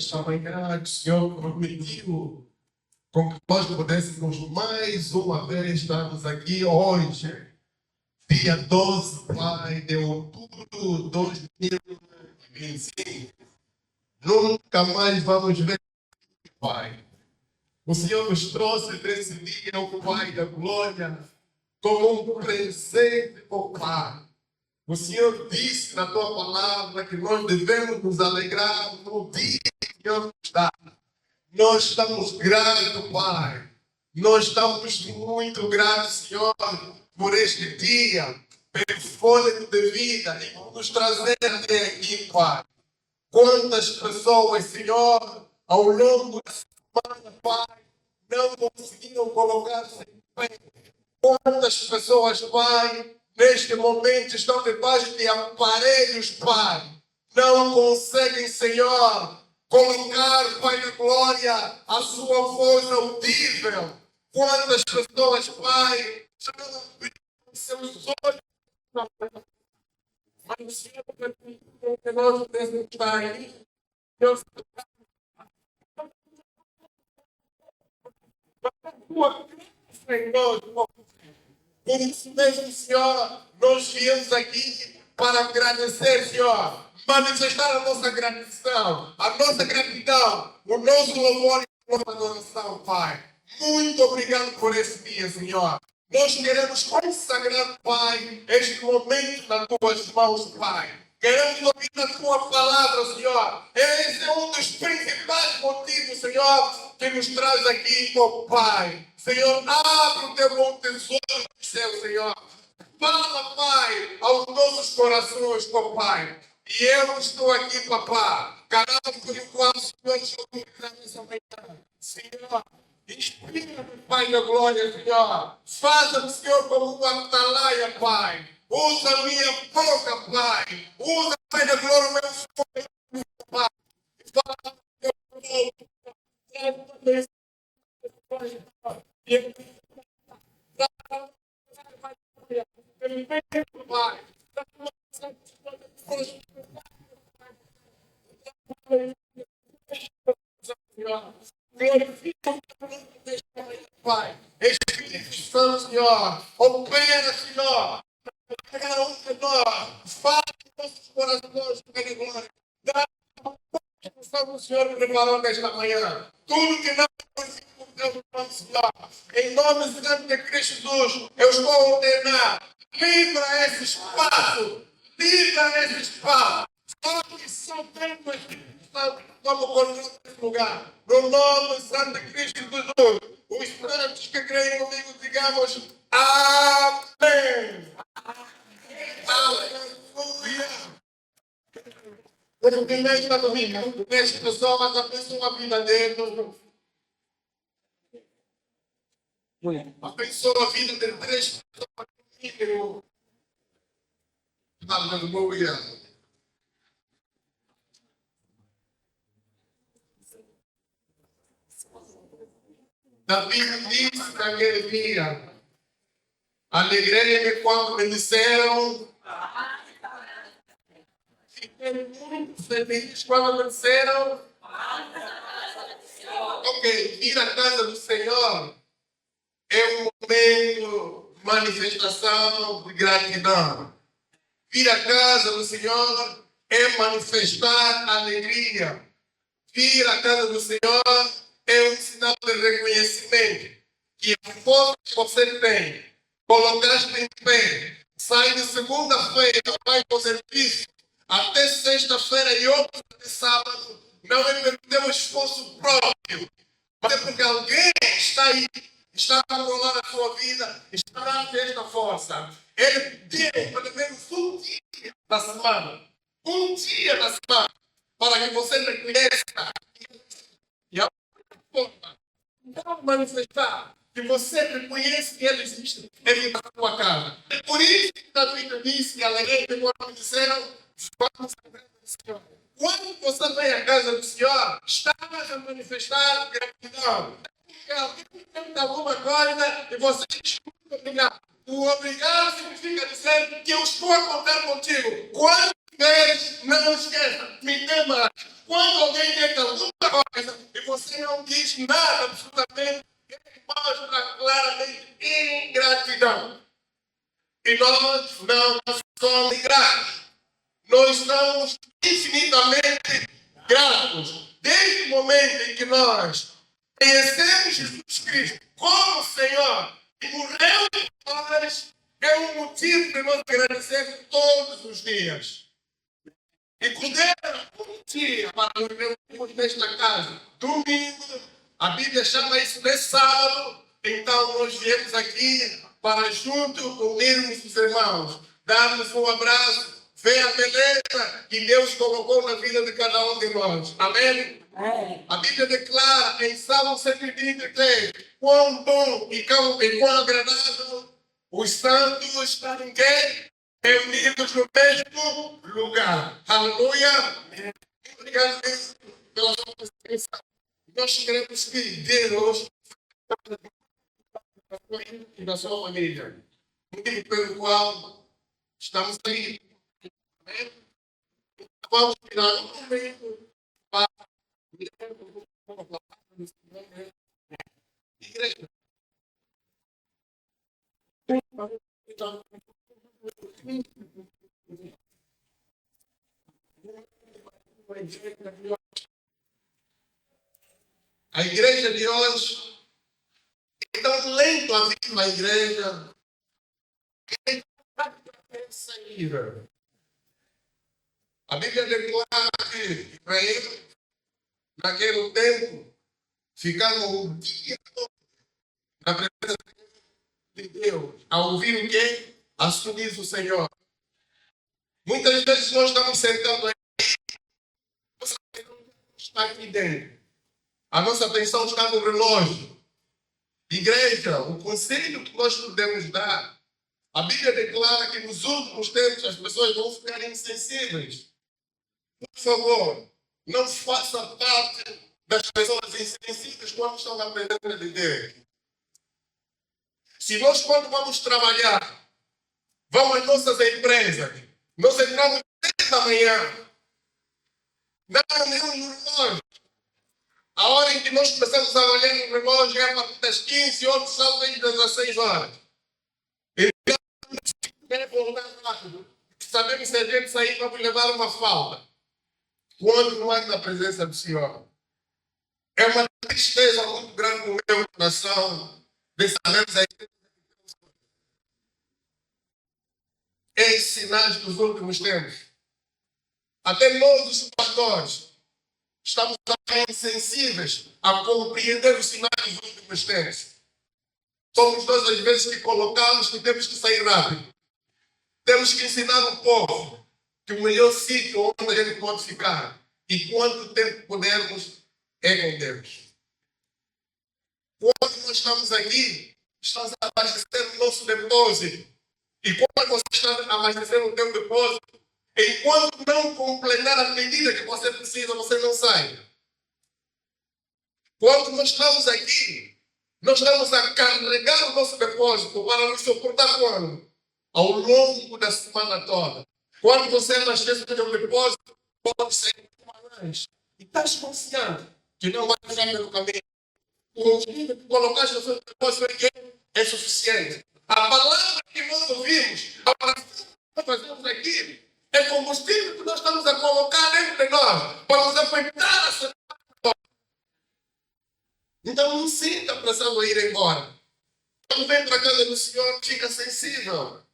esta manhã que o Senhor permitiu com que nós pudéssemos mais uma vez estarmos aqui hoje, dia 12, Pai, de outubro de 2025. Nunca mais vamos ver, Pai. O Senhor nos trouxe nesse dia, o Pai da glória, como um presente, ó Pai. O Senhor disse na tua palavra que nós devemos nos alegrar no dia que o Senhor nos dá. Nós estamos gratos, Pai. Nós estamos muito gratos, Senhor, por este dia, pelo fôlego de vida e por nos trazer até aqui, Pai. Quantas pessoas, Senhor, ao longo da semana, Pai, não conseguiram colocar-se em pé. Quantas pessoas, Pai, neste momento estão debaixo de aparelhos, Pai, não conseguem, Senhor, colocar, Pai da glória, a sua voz audível. Quantas pessoas, Pai, estão com seus olhos, mas o Senhor permitiu que nós pudéssemos estar aí. Deus, Senhor, por isso mesmo, Senhor, nós viemos aqui para agradecer, Senhor, manifestar a nossa gratidão, o nosso louvor e a nossa adoração, Pai. Muito obrigado por esse dia, Senhor. Nós queremos consagrar, Pai, este momento nas tuas mãos, Pai. Queremos ouvir a tua palavra, Senhor. Esse é um dos principais motivos, Senhor, que nos traz aqui, ó Pai. Senhor, abre o teu bom tesouro do céu, Senhor. Fala, Pai, aos nossos corações, ó Pai. E eu estou aqui, papá, caramba, por enquanto o Senhor está me nessa manhã. Senhor, inspira-me, Pai da glória, Senhor. Faça-me, Senhor, como uma atalaia, Pai. Usa a minha boca, Pai. Usa, Pai da glória, o meu fogo, Pai. Fala, meu povo. Pai, Espírito Santo, Senhor, opera, Senhor, cada um de nós, fala em nossos corações, Pai da glória, dá o Senhor me preparou nesta manhã, tudo que não consigo, Deus, Senhor, em nome de Cristo Jesus, eu estou a ordenar, livra esse espaço, só que só temos como colocar nesse lugar. No nome santo de Cristo Jesus. Os espíritos que creem comigo, digamos amém. Aleluia. Quem está comigo? Nesta pessoa, abençoa a vida dele. Abençoa a vida de três pessoas comigo. Aleluia. Davi disse naquele dia: alegrei-me quando me disseram, fiquei muito feliz quando me disseram. Ok, vir à casa do Senhor é um momento de manifestação de gratidão. Vir à casa do Senhor é manifestar alegria. Vir à casa do Senhor é um sinal de reconhecimento que a força que você tem, colocaste em pé, sai de segunda-feira, vai para o serviço, até sexta-feira e outro de sábado, não é pelo teu esforço próprio, mas é porque alguém está aí, está a controlar a sua vida, está dando esta força. Ele deu pelo menos um dia da semana, para que você reconheça e a forma não manifestar que você reconhece que ele existe em na sua casa. É por isso que Davi disse que alegrei quando me disseram, vamos à casa do Senhor. Quando você vem à casa do Senhor, está a manifestar gratidão. Porque alguém tenta alguma coisa e você escuta obrigado. O obrigado significa dizer que eu estou a contar contigo. Quando vezes, não esqueça, me dê mais. Quando alguém tenta alguma coisa e você não diz nada absolutamente, ele mostra claramente ingratidão. E nós não somos ingratos. Nós somos infinitamente gratos. Desde o momento em que nós conhecemos Jesus Cristo como Senhor e morreu por nós, é um motivo para nós agradecer todos os dias. E considera um dia para nós vermos nesta casa. Domingo, a Bíblia chama isso de sábado. Então nós viemos aqui para junto unirmos os irmãos, darmos um abraço, ver a beleza que Deus colocou na vida de cada um de nós. Amém? A Bíblia declara em Salmo 123 quão bom e quão agradável os santos estarem reunidos no mesmo lugar. Aleluia! Obrigado pela sua presença. Nós queremos que Deus e da sua família, motivo pelo qual estamos aqui. Amém? Vamos tirar um momento para igreja. A igreja de hoje é tão lento a vida na igreja. A Bíblia declara que Israel, naquele tempo, ficavam um dia todo na presença de Deus, a ouvir o quê? Assumir o Senhor. Muitas vezes nós estamos sentados aí, nossa atenção está aqui dentro. A nossa atenção está no relógio. Igreja, o conselho que nós podemos dar, a Bíblia declara que nos últimos tempos as pessoas vão ficar insensíveis. Por favor, não faça parte das pessoas insensíveis quando estão na presença de Deus. Se nós, quando vamos trabalhar, vamos às nossas empresas, nós entramos 10 da manhã, não há nenhum relógio. A hora em que nós começamos a olhar no relógio é a partir das 15, outros são desde das 16 horas. Então, quer voltar rápido. Sabemos que se a gente sair, vamos levar uma falta. Quando não é na presença do Senhor. É uma tristeza muito grande no meu coração de sabermos aí esses sinais dos últimos tempos. Até nós, os pastores, estamos insensíveis a compreender os sinais dos últimos tempos. Somos nós, às vezes, que colocamos que temos que sair rápido. Temos que ensinar o povo que o melhor sítio onde a gente pode ficar e quanto tempo pudermos é com Deus. Quando nós estamos aqui, estamos a abastecer o nosso depósito. E quando você está abastecendo o teu depósito, enquanto não completar a medida que você precisa, você não sai. Quando nós estamos aqui, nós estamos a carregar o nosso depósito para nos suportar quando? Ao longo da semana toda. Quando você abastece o teu depósito, pode sair uma lanche. E estás confiante que não vai ficar pelo caminho. O que colocaste no seu depósito é suficiente. A palavra que nós ouvimos, a palavra que nós fazemos aqui, é combustível que nós estamos a colocar dentro de nós para nos aguentar a semana. Então não sinta a pressão de ir embora. Quando vem para a casa do Senhor, fica sensível.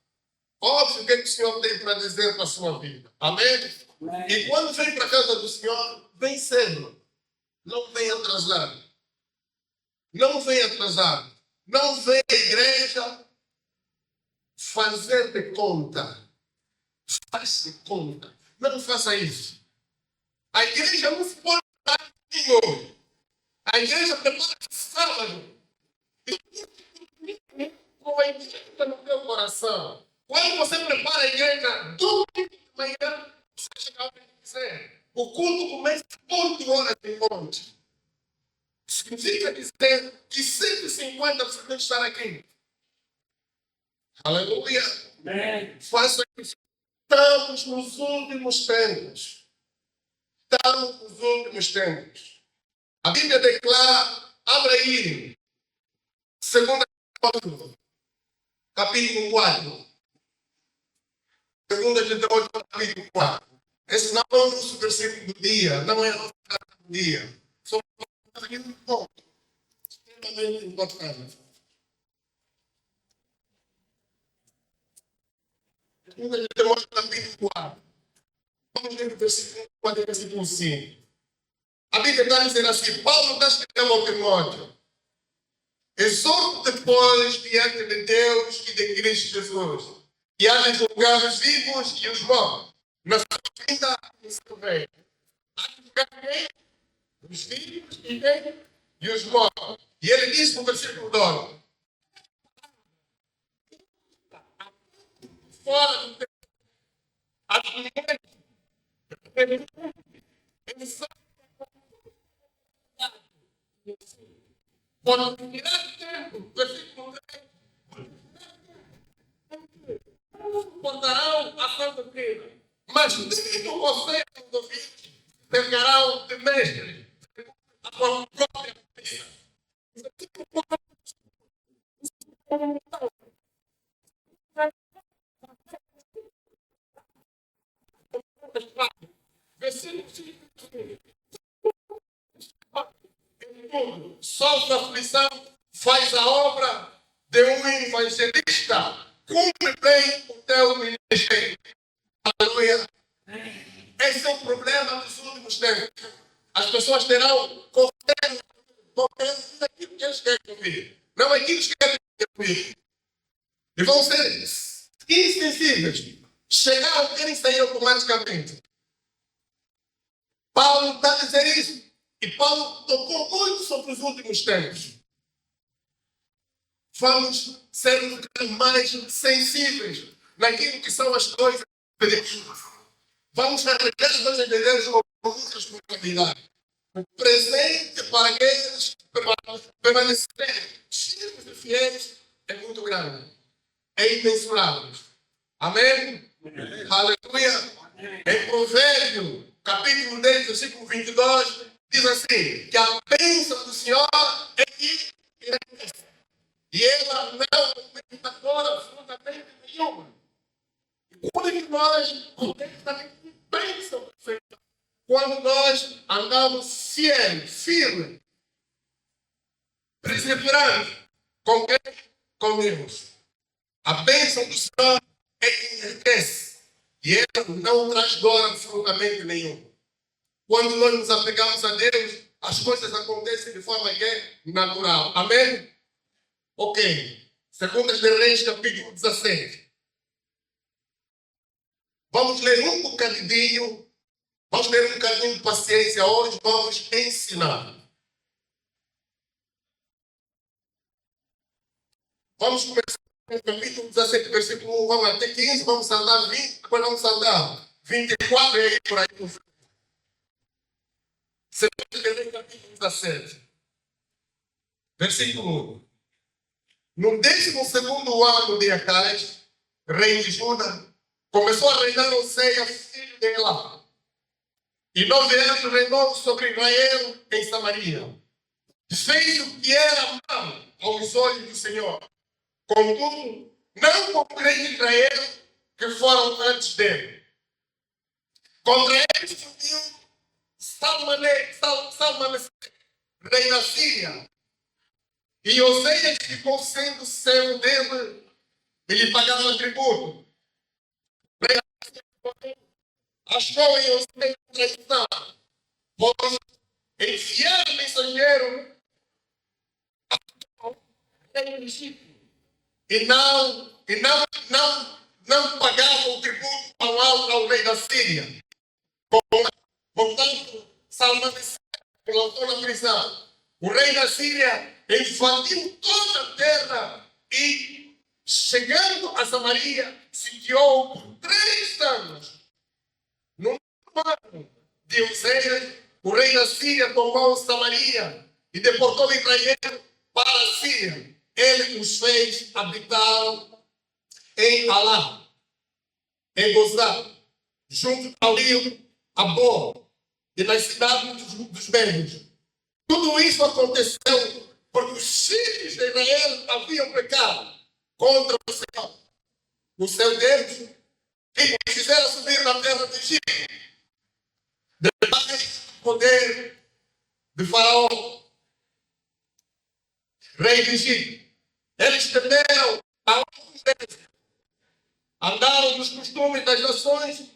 Óbvio o que o Senhor tem para dizer para a sua vida. Amém? E quando vem para a casa do Senhor, vem cedo. Não vem atrasado. Não vem atrasado. Não vem à igreja fazer de conta. Faz de conta. Não faça isso. A igreja não se pode dar domingo. A igreja prepara sábado. Com a igreja no teu coração. Quando você prepara a igreja domingo de manhã, você chega ao dizer, o culto começa 8 horas de noite. Significa dizer que 150 você tem que estar aqui. Aleluia. Faça isso. Estamos nos últimos tempos. estão os últimos tempos. A Bíblia declara, abra aí, 2 capítulo 4. 2 Timóteo, capítulo 4. Esse não é o nosso versículo do dia, não é o nosso versículo do dia. Só aqui no ponto. Extremamente importante. 2 Timóteo, capítulo 4. Vamos ler o versículo 4 e versículo 5. A Bíblia está dizendo assim, Paulo está escrevendo ao Timóteo. Exorto depois diante de Deus e de Cristo Jesus, que há de julgar os vivos e os mortos, na sua vinda e seu reino. Há de julgar quem? Os vivos e quem? E os mortos. E ele diz no versículo 12, fora do tempo, as mulheres, eles são por um grande tempo, versículo 10, portarão a santa doutrina. Mas digo vocês, ouvintes, cercarão de mestres a sua própria cabeça. Versículo 5. Sofre aflição, faz a obra de um evangelista, cumpre bem o teu ministério. Aleluia. Esse é o problema dos últimos tempos. As pessoas terão confiança naquilo que eles querem ouvir, não aquilo que eles querem ouvir. E vão ser insensíveis. Chegaram, querem sair automaticamente. Paulo está a dizer isso. E Paulo tocou muito sobre os últimos tempos. Vamos ser mais sensíveis naquilo que são as coisas de Deus. Vamos arrancar as coisas de Deus com muita responsabilidade. O presente para aqueles que permanecerem cheios de fiéis é muito grande. É imensurável. Amém? Aleluia. Em Provérbio, capítulo 10, versículo 22, diz assim, que a bênção do Senhor é que e ela não aumenta absolutamente nenhuma. E quando nós contamos bênção perfeita, quando nós andamos firmes, perseverando, com quem? Com Deus. A bênção do Senhor é que enriquece. E ela não traz dor absolutamente nenhuma. Quando nós nos apegamos a Deus, as coisas acontecem de forma que é natural. Amém? Ok. 2 Reis, capítulo 17. Vamos ler um bocadinho. Vamos ler um bocadinho de paciência hoje. Vamos ensinar. Vamos começar com o capítulo 17, versículo 1. Vamos até 15. Vamos saltar 20. Depois vamos saltar 24 e aí por aí. 2 Reis, capítulo 17. Versículo 1. No 12º ano de Acais, rei de Judá, começou a reinar Oséia, filho de Elá. E 9 anos reinou sobre Israel em Samaria. Fez o que era mal aos olhos do Senhor. Contudo, não como o rei de Israel que foram antes dele. Contra ele subiu Salmaneser, rei da Síria. E Oséias ficou sendo servo dele e lhe pagava tributo. Achou em Oséias traição, pois enviaram mensageiro e não pagava o tributo ao rei da Síria. Portanto, Salmaneser colocou na prisão. O rei da Síria invadiu toda a terra e, chegando a Samaria, sitiou por 3 anos. No ano de Oséias, o rei da Síria tomou Samaria e deportou Israel para a Síria. Ele os fez habitar em Alá, em Gozá, junto ao rio Abor. e nas cidades dos Médios. Tudo isso aconteceu porque os filhos de Israel haviam pecado contra o Senhor, o seu Deus, e fizeram subir na terra do Egito, debaixo do poder de Faraó, rei do Egito. Eles temeram a outros deuses, andaram nos costumes das nações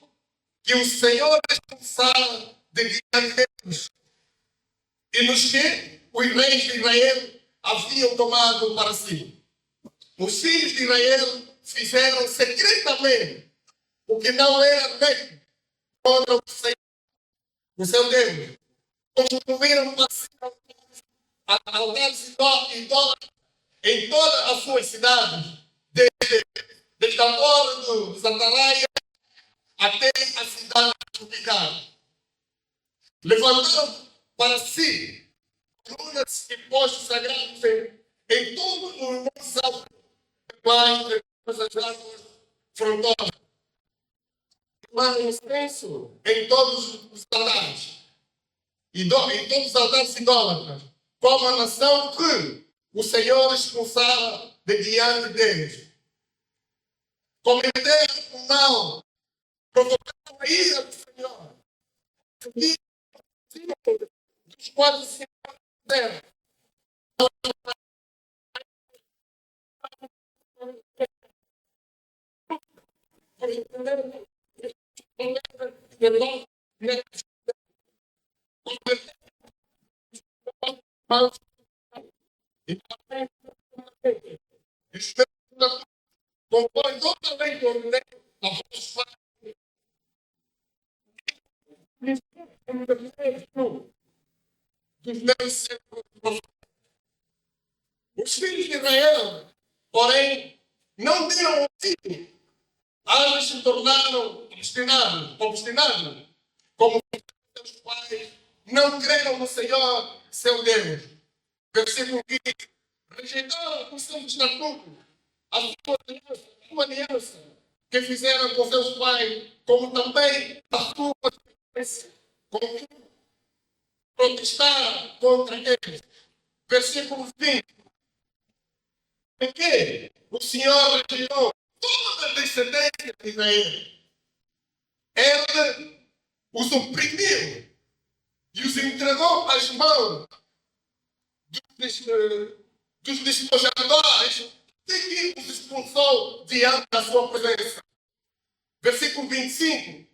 que o Senhor expulsara de diante deles, e nos que os reis de Israel haviam tomado para si. Os filhos de Israel fizeram secretamente o que não era reto contra o Senhor, o seu Deus. Construíram altares idólatras em todas as suas cidades, desde a hora dos Atalaia até a cidade tropical. Levantaram para si colunas e postos sagrados em todo o monte alto, debaixo das águas frondosas. Queimaram incenso em todos os altares, em todos os altares idólatras, como a nação que o Senhor expulsara de diante deles. Cometeram o mal, provocaram a ira do Senhor, dos quais se fizeram. Compõe totalmente o dos meus os filhos de Israel, porém, não deram ouvido, antes se tornaram obstinados, como seus pais não creram no Senhor, seu Deus. Versículo 15. Rejeitaram os seus estatutos, a sua aliança que fizeram com seus pais, como também a sua aliança, como protestaram contra eles. Versículo 20. Porque o Senhor retirou toda a descendência de Israel. Ele os oprimiu e os entregou às mãos dos despojadores, e que os expulsou diante da sua presença. Versículo 25.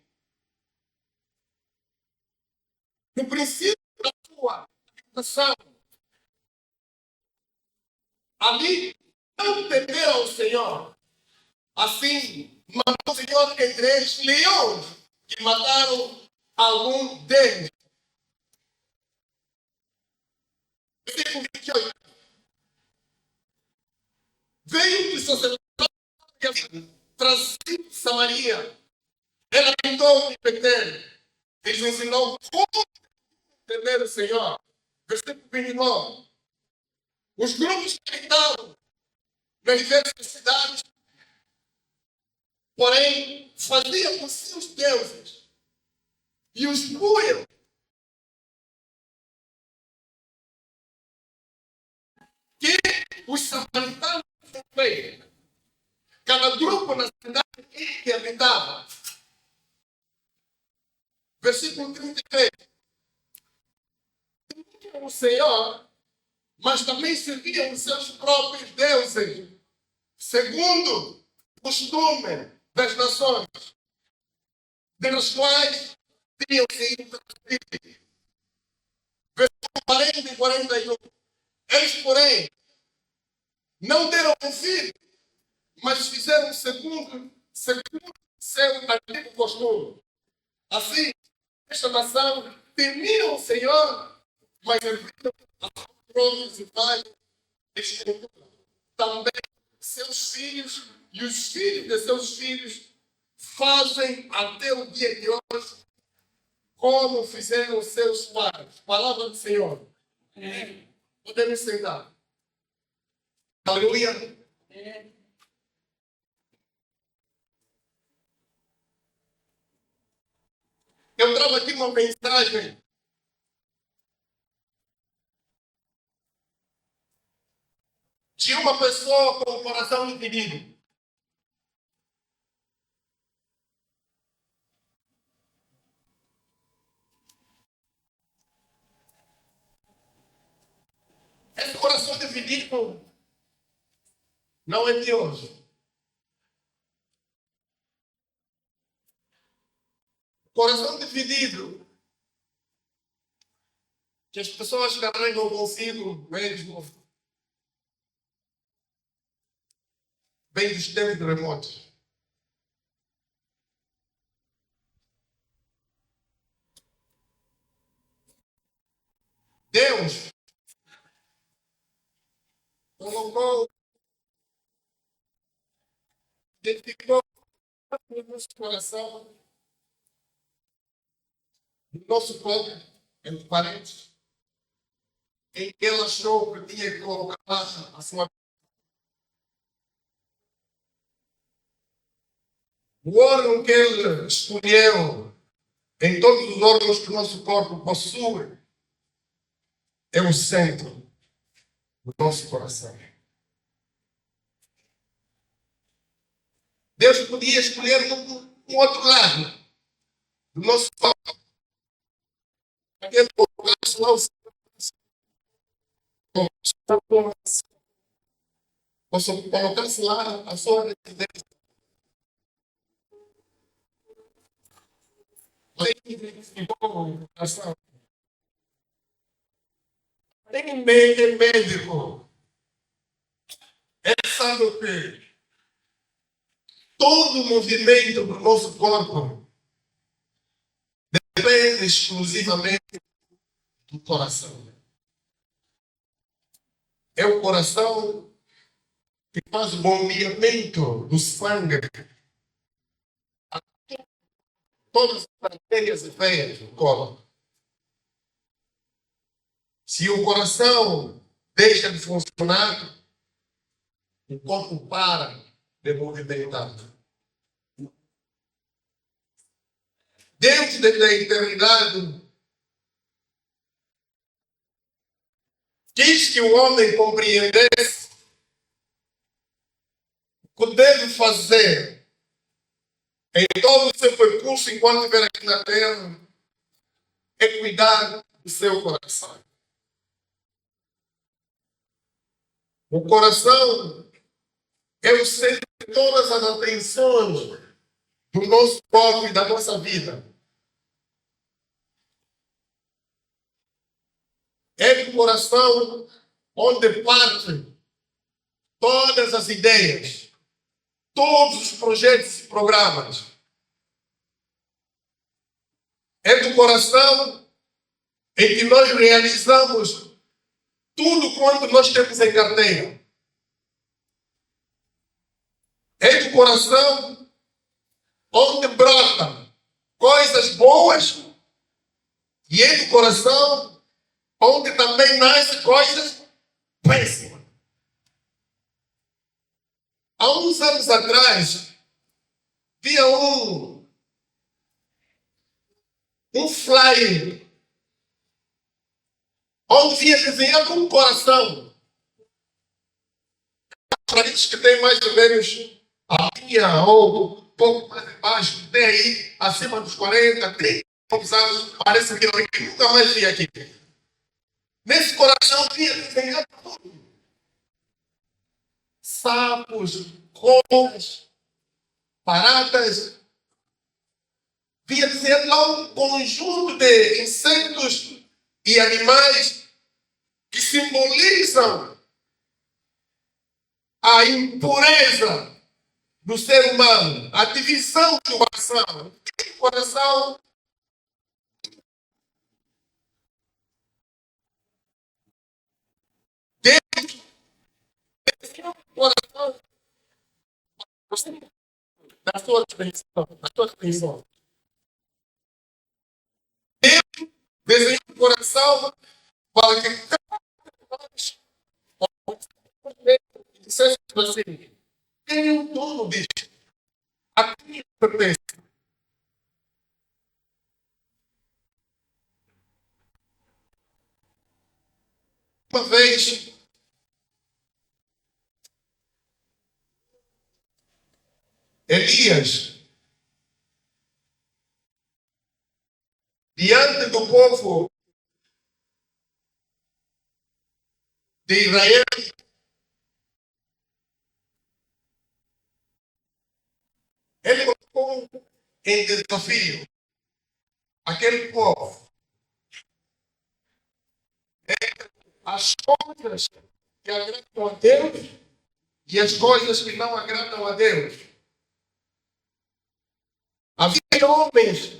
No princípio da sua habitação, ali não temeram ao Senhor. Assim, mandou o Senhor entre eles leões que mataram algum deles. Versículo 28. Veio o sacerdote trazido de Samaria. Ela tentou de Betel. Eles ensinou como temer o Senhor. Versículo 29. Os grupos que estavam nas diversas cidades, porém, faziam com seus deuses e os punham que os samaritanos feitos. Cada grupo na cidade que habitava. Versículo 33. O Senhor, mas também serviam os seus próprios deuses, segundo o costume das nações, das quais tinham sido transferidos. Versículo 40 e 41. Eles, porém, não deram ouvido, mas fizeram segundo seu antigo costume. Assim, esta nação temia o Senhor, mas serviram a próprios imagens de escultura. Também seus filhos e os filhos de seus filhos fazem até o dia de hoje como fizeram seus pais. Palavra do Senhor. Podemos sentar. Aleluia. Eu trago aqui uma mensagem de uma pessoa com o coração dividido. Esse coração dividido não é de hoje. Coração dividido, que as pessoas carregam consigo mesmo, vem dos tempos remotos. Deus colocou, identificou no nosso coração, no nosso povo, entre parentes, em que ele achou que tinha que colocar a sua. O órgão que ele escolheu em todos os órgãos que o nosso corpo possui é o centro do nosso coração. Deus podia escolher um outro lado do nosso corpo. Aquele colocasse lá o colocasse lá a sua residência. Tem médico. Ele sabe o quê? Todo o movimento do nosso corpo depende exclusivamente do coração. É o coração que faz o bombeamento do sangue a todas as artérias e veias do corpo. Se o coração deixa de funcionar, o corpo para de movimentar. Deus, desde a eternidade, quis que o homem compreendesse o que deve fazer em todo o seu percurso enquanto estiver aqui na terra é cuidar do seu coração. O coração é o centro de todas as atenções do nosso corpo e da nossa vida. É do coração onde partem todas as ideias, todos os projetos e programas. É do coração em que nós realizamos tudo quanto nós temos em carteira. É do coração onde brotam coisas boas e é do coração onde também nascem coisas péssimas. Há uns anos atrás, havia um flyer onde vinha desenhado um coração. Para aqueles que têm mais ou menos a minha ou um pouco mais embaixo, tem aí acima dos 40, 30 anos, parece aquilo que nunca mais vi aqui. Nesse coração vinha desenhado tudo. Sapos, cobras, baratas. Vinha desenhado lá um conjunto de insetos e animais que simbolizam a impureza do ser humano, a divisão do coração. O coração dentro do coração da sua atenção. Deus desenhou o coração para que cada um dissesse assim: tenho tudo disso. A quem pertence? Uma vez, Elias, diante do povo de Israel, ele colocou em desafio aquele povo. As coisas que agradam a Deus e as coisas que não agradam a Deus. Havia homens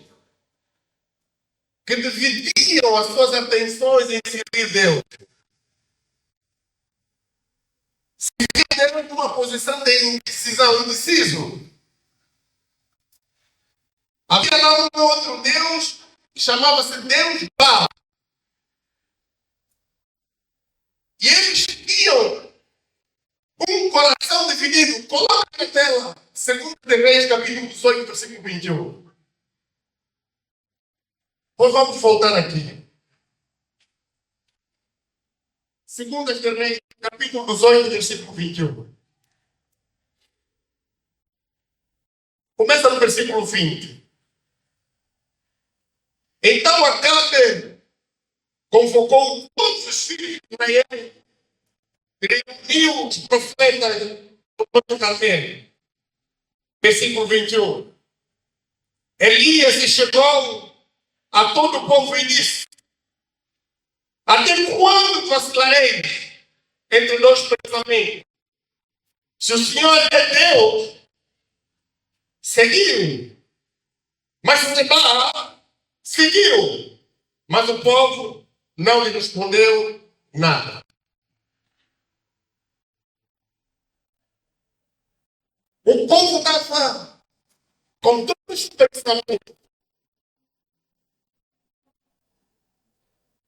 que dividiam as suas atenções em servir Deus. Servir Deus numa posição de indecisão, indeciso. Havia lá um outro Deus que chamava-se Deus Baal. E eles tinham um coração dividido. Coloca na tela, 2 Reis, capítulo 18, versículo 21. Pois vamos voltar aqui. 2 Reis, capítulo 18, versículo 21. Começa no versículo 20. Então Acabe convocou todos os filhos de Israel, reuniu os profetas do Carmelo. Versículo 21. Elias chegou a todo o povo e disse: até quando vacilarei entre dois pensamentos? Se o Senhor é Deus, seguiu. Mas se Baal, seguiu. Mas o povo não lhe respondeu nada. O povo estava com dois pensamentos.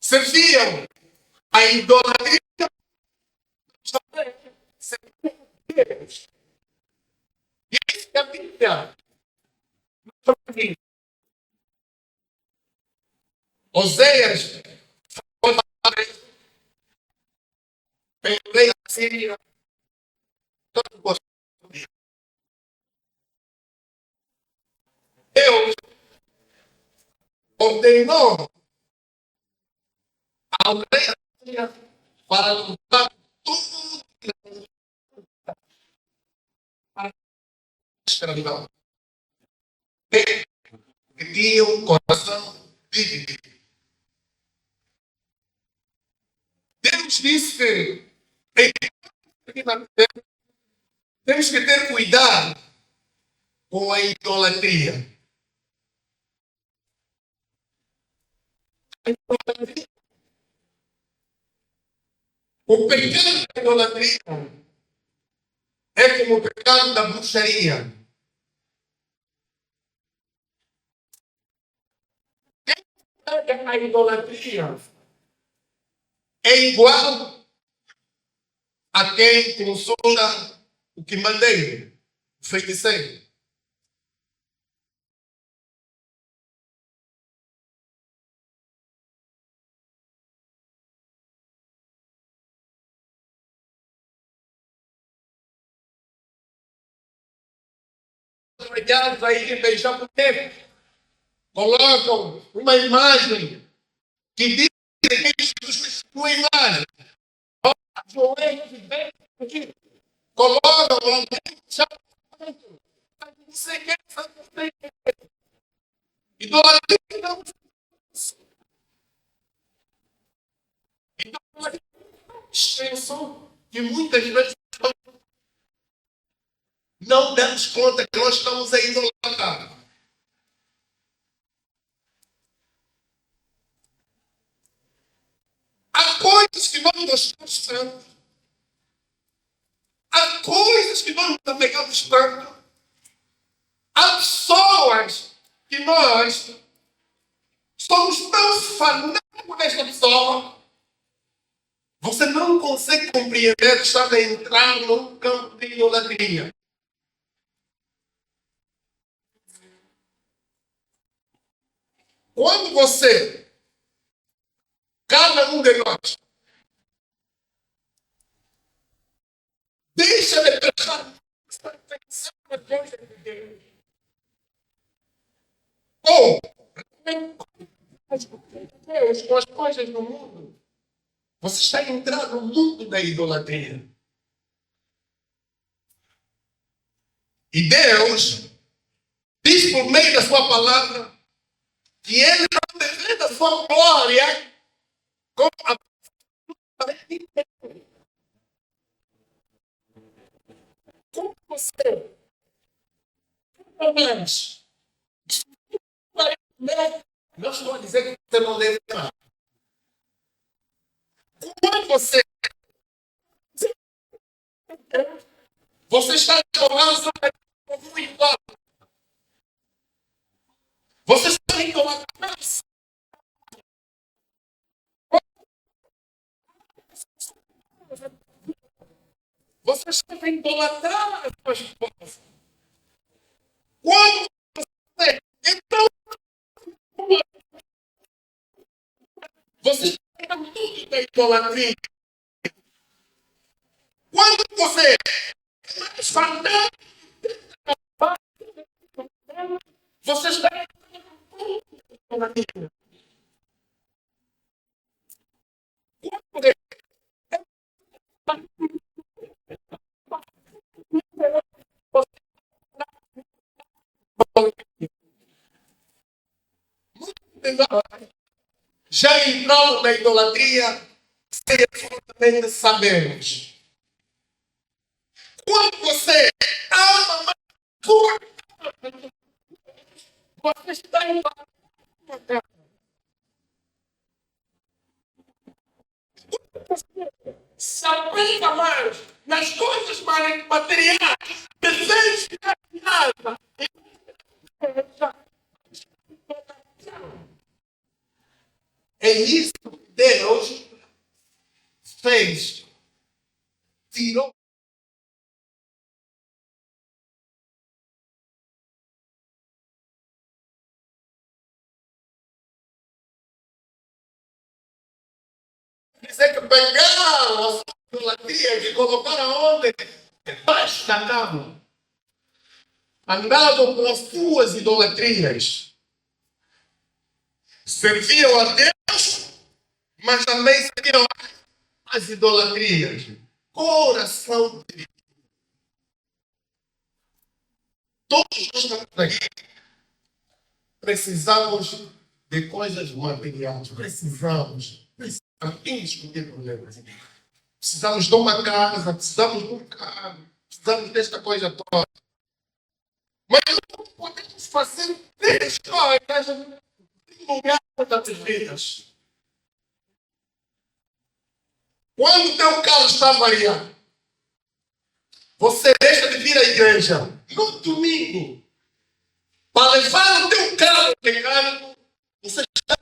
Serviam a idolatria, serviam a Deus. E isso é a Bíblia. Oséias foi pelo rei da Síria. Deus ordenou ao rei da Síria para lutar tudo a escravidão. Que tinha um coração dividido. Deus disse que temos que ter cuidado com a idolatria. O pecado da idolatria é como o pecado da bruxaria. A idolatria é igual a quem consulta o quimbandeiro, o feiticeiro. Aí beijando o tempo, colocam uma imagem que diz que uma imagem. Colocam alguém chamando. Você quer fazer idolatria não. Idolatria é uma extensão que muitas vezes não damos conta que nós estamos a idolatrar. Há coisas que nós gostamos tanto. Há coisas que nós nos apegamos tanto. Há pessoas que nós somos tão fanáticos desta pessoa. Você não consegue compreender que está a entrar num campo de idolatria. Quando você, cada um de nós, deixa de prestar atenção nas coisas de Deus. Ou Deus com as coisas do mundo. Você está entrando no mundo da idolatria. E Deus diz por meio da sua palavra que Ele não defende a sua glória com a como você. Mas, não estou a dizer que você não deve errar. Quando você está jogando sobre o igual. Você está idolatrando. Você está idolatrando a sua esposa. Quando você. Então, você está no mundo da idolatria. Quando você está andando, você está no mundo da idolatria. Quando já entramos na idolatria sem absolutamente sabermos. Quando você ama mais sua, você está em se aplica mais nas coisas materiais, desejos da casa. É isso que Deus fez. Tirou. Dizer que pegaram a sua idolatria e colocaram onde? Debaixo da cama. Andavam com as suas idolatrias. Serviam a Deus, mas também serviam as idolatrias. Coração de Deus. Todos nós estamos aqui. Precisamos de coisas materiais. Precisamos discutir problemas. Precisamos de uma casa, precisamos de um carro, precisamos desta coisa toda. Mas não podemos fazer três coisas em lugar das vidas. Quando o teu carro está variado, você deixa de vir à igreja no domingo para levar o teu carro pegado, você está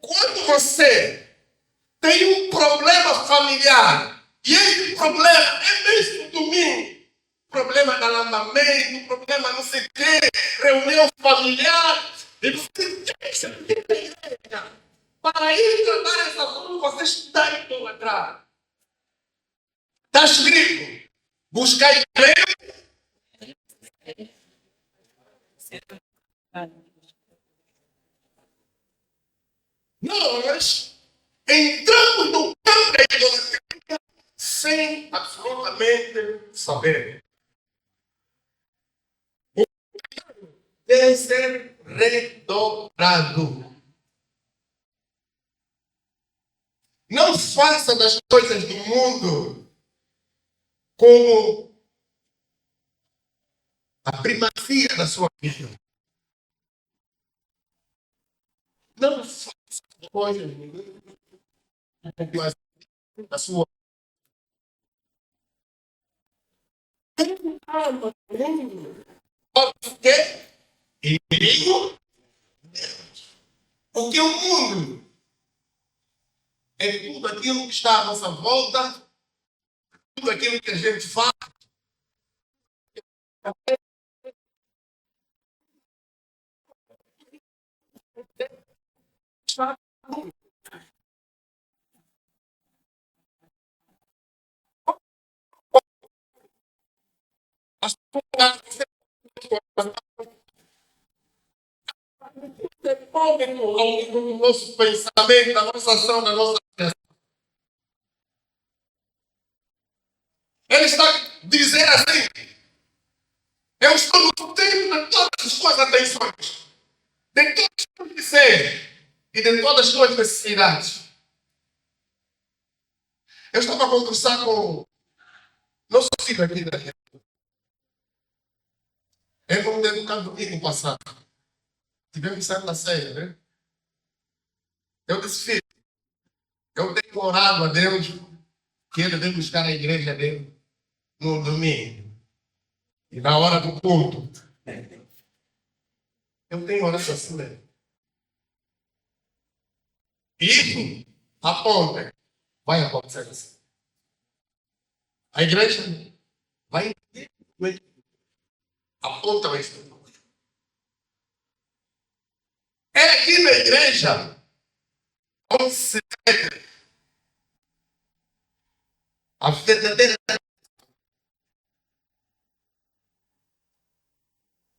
quando você tem um problema familiar, e esse problema é mesmo domingo, problema de alarmamento, problema não sei o quê, reunião familiar, e você deixa de ir à igreja para ir tratar essa coisa, você está idolatrado. Está escrito, buscar emprego. Nós entramos no campo da idolatria sem absolutamente saber. O pecado deve ser redobrado. Não faça das coisas do mundo como a primazia da sua vida. Não faça das coisas do mundo como a primazia da sua vida. Porque inimigo, porque o mundo é tudo aquilo que está à nossa volta, tudo aquilo que a gente faz. No nosso pensamento, na nossa ação, na nossa criação. Ele está dizendo assim: eu estou no tempo de todas as suas atenções, de todos os seus desejos e de todas as suas necessidades. Eu estava a conversar com nosso filho aqui da gente. Ele não teve um canto comigo no passado. Tivemos que sair na ceia, né? Eu disse, filho, eu tenho orado a Deus que ele deve buscar a igreja dele no domingo. E na hora do culto. Eu tenho orado assim mesmo. Isso aponta. Vai acontecer assim. A igreja vai entender. Aponta isso. É aqui na igreja onde se vê a verdadeira.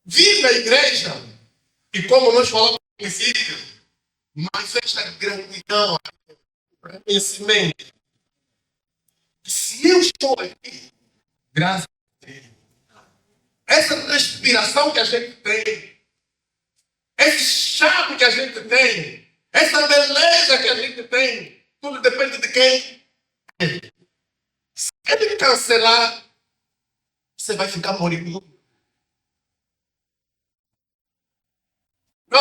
Vir na igreja, e como nós falamos no princípio, manifesta gratidão, reconhecimento. Se eu estou aqui, graças a Deus, essa respiração que a gente tem, esse charme que a gente tem, essa beleza que a gente tem, tudo depende de quem? Se ele cancelar, você vai ficar moribundo.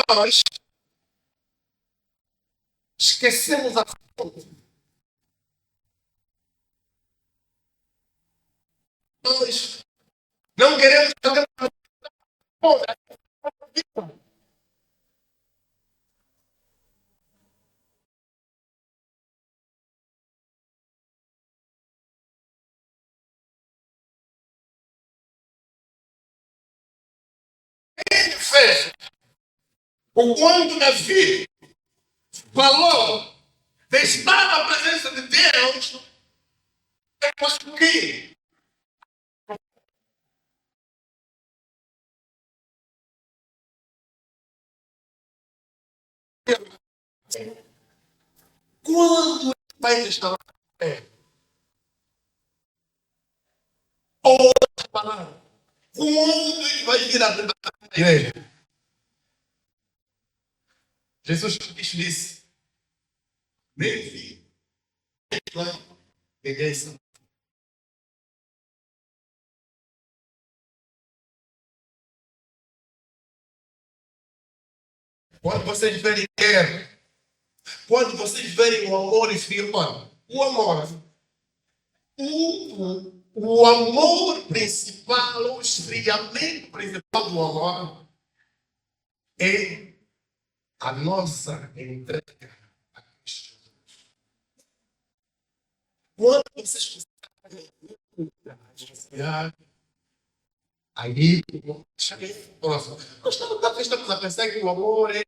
Nós esquecemos a fonte. Nós não queremos saber a fonte. Ele fez o quanto Davi falou de estar na presença de Deus, é conseguir. Quando ele vai estar outra palavra, quando ele vai vir a igreja, Jesus Cristo disse, meu filho, peguei isso. Quando vocês verem guerra, quando vocês verem o amor esfriando, o amor, o amor principal, o esfriamento principal do amor é a nossa entrega a Cristo. Quando vocês aí, próximo. Nós estamos a pensar que o amor é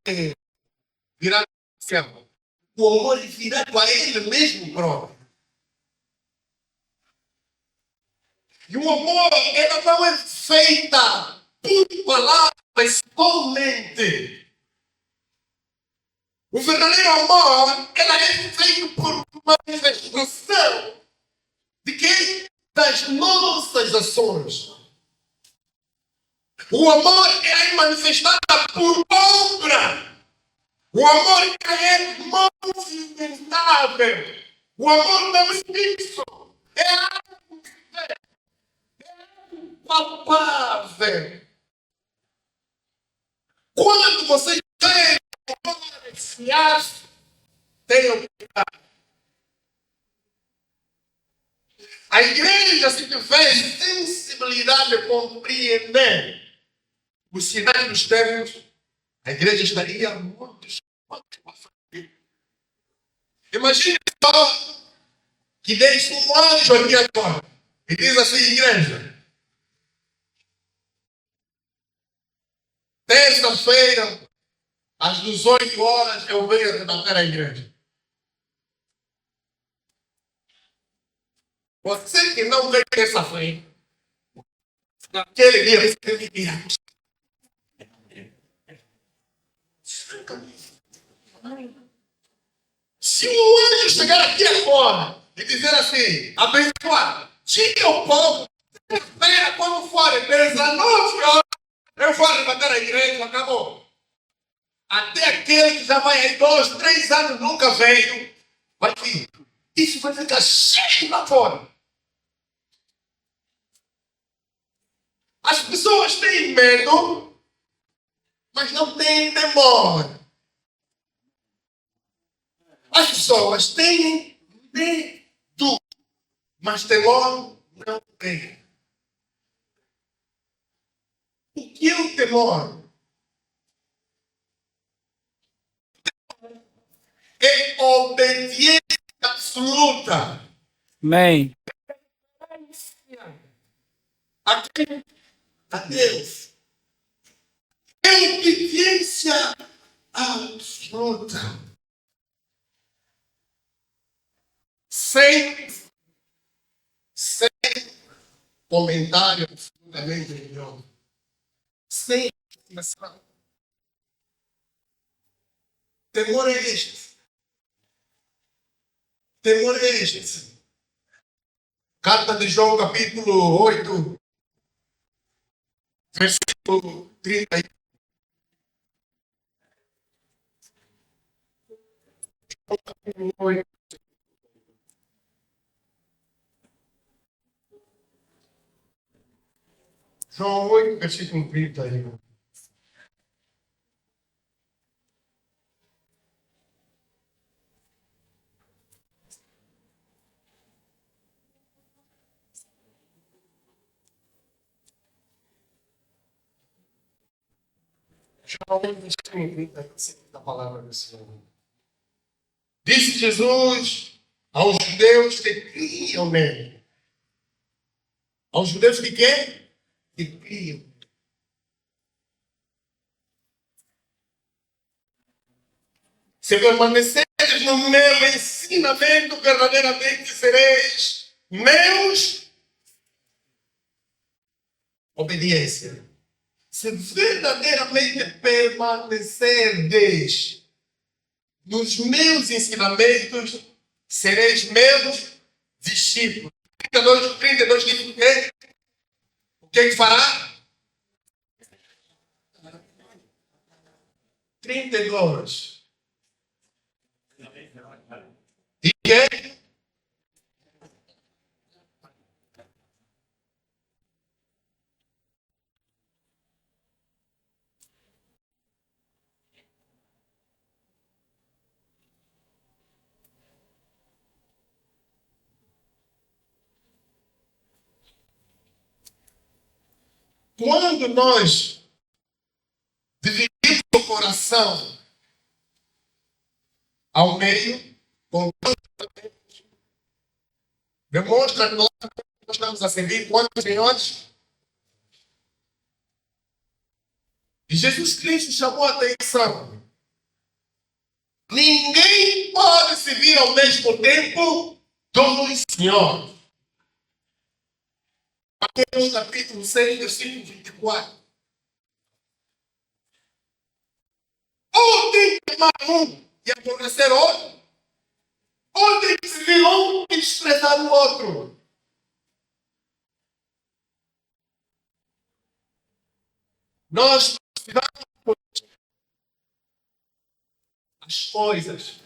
virado para o céu. O amor é virado a Ele mesmo próprio. E o amor, ela não é feita por palavras somente. O verdadeiro amor, ela é feito por manifestação de quem? Das nossas ações. O amor é manifestada por obra. O amor é movimentável. O amor não é fixo. É algo palpável. Quando vocês têm esse aço, tenham cuidado. A igreja, se tiver sensibilidade de compreender os sinais dos tempos, a igreja estaria muito para frente. Imagine só que deixa um anjo aqui agora e diz assim, igreja, terça-feira, às 18 horas, eu venho arredondar a igreja. Você que não vem terça-feira, Naquele dia, você ia. Se um anjo chegar aqui agora e dizer assim, abençoado, diga ao povo, espera quando forem 19 horas, eu vou arrebatar a igreja, acabou. Até aquele que já vai aí 2, 3 anos, nunca veio, vai vir. Isso vai ficar cheio lá fora. As pessoas têm medo, mas não têm temor. As pessoas têm medo, mas temor não tem. O que é o temor? É obediência absoluta. Amém. A quem? A Deus. É obediência absoluta. Sem comentário absolutamente nenhum. Sem explicação. Temor é este. Temor é este. Carta de João, capítulo 8, versículo 30. João 8, versículo 30. João 8, versículo 30, a palavra do Senhor. Disse Jesus aos judeus que criam nele. Aos judeus que quê? Que criam. Se permaneceres no meu ensinamento, verdadeiramente sereis meus. Obediência. Se verdadeiramente permanecerdes nos meus ensinamentos, sereis meus discípulos. 32 diz o quê? O que fará? 32. E quê? Quando nós dividimos o coração ao meio, demonstra que nós estamos a servir quantos senhores? E Jesus Cristo chamou a atenção. Ninguém pode servir ao mesmo tempo dois senhores. Mateus capítulo 6, versículo 24. Ou tem que amar um e aborrecer outro, ou tem que servir um e desprezar o outro. Nós precisamos as coisas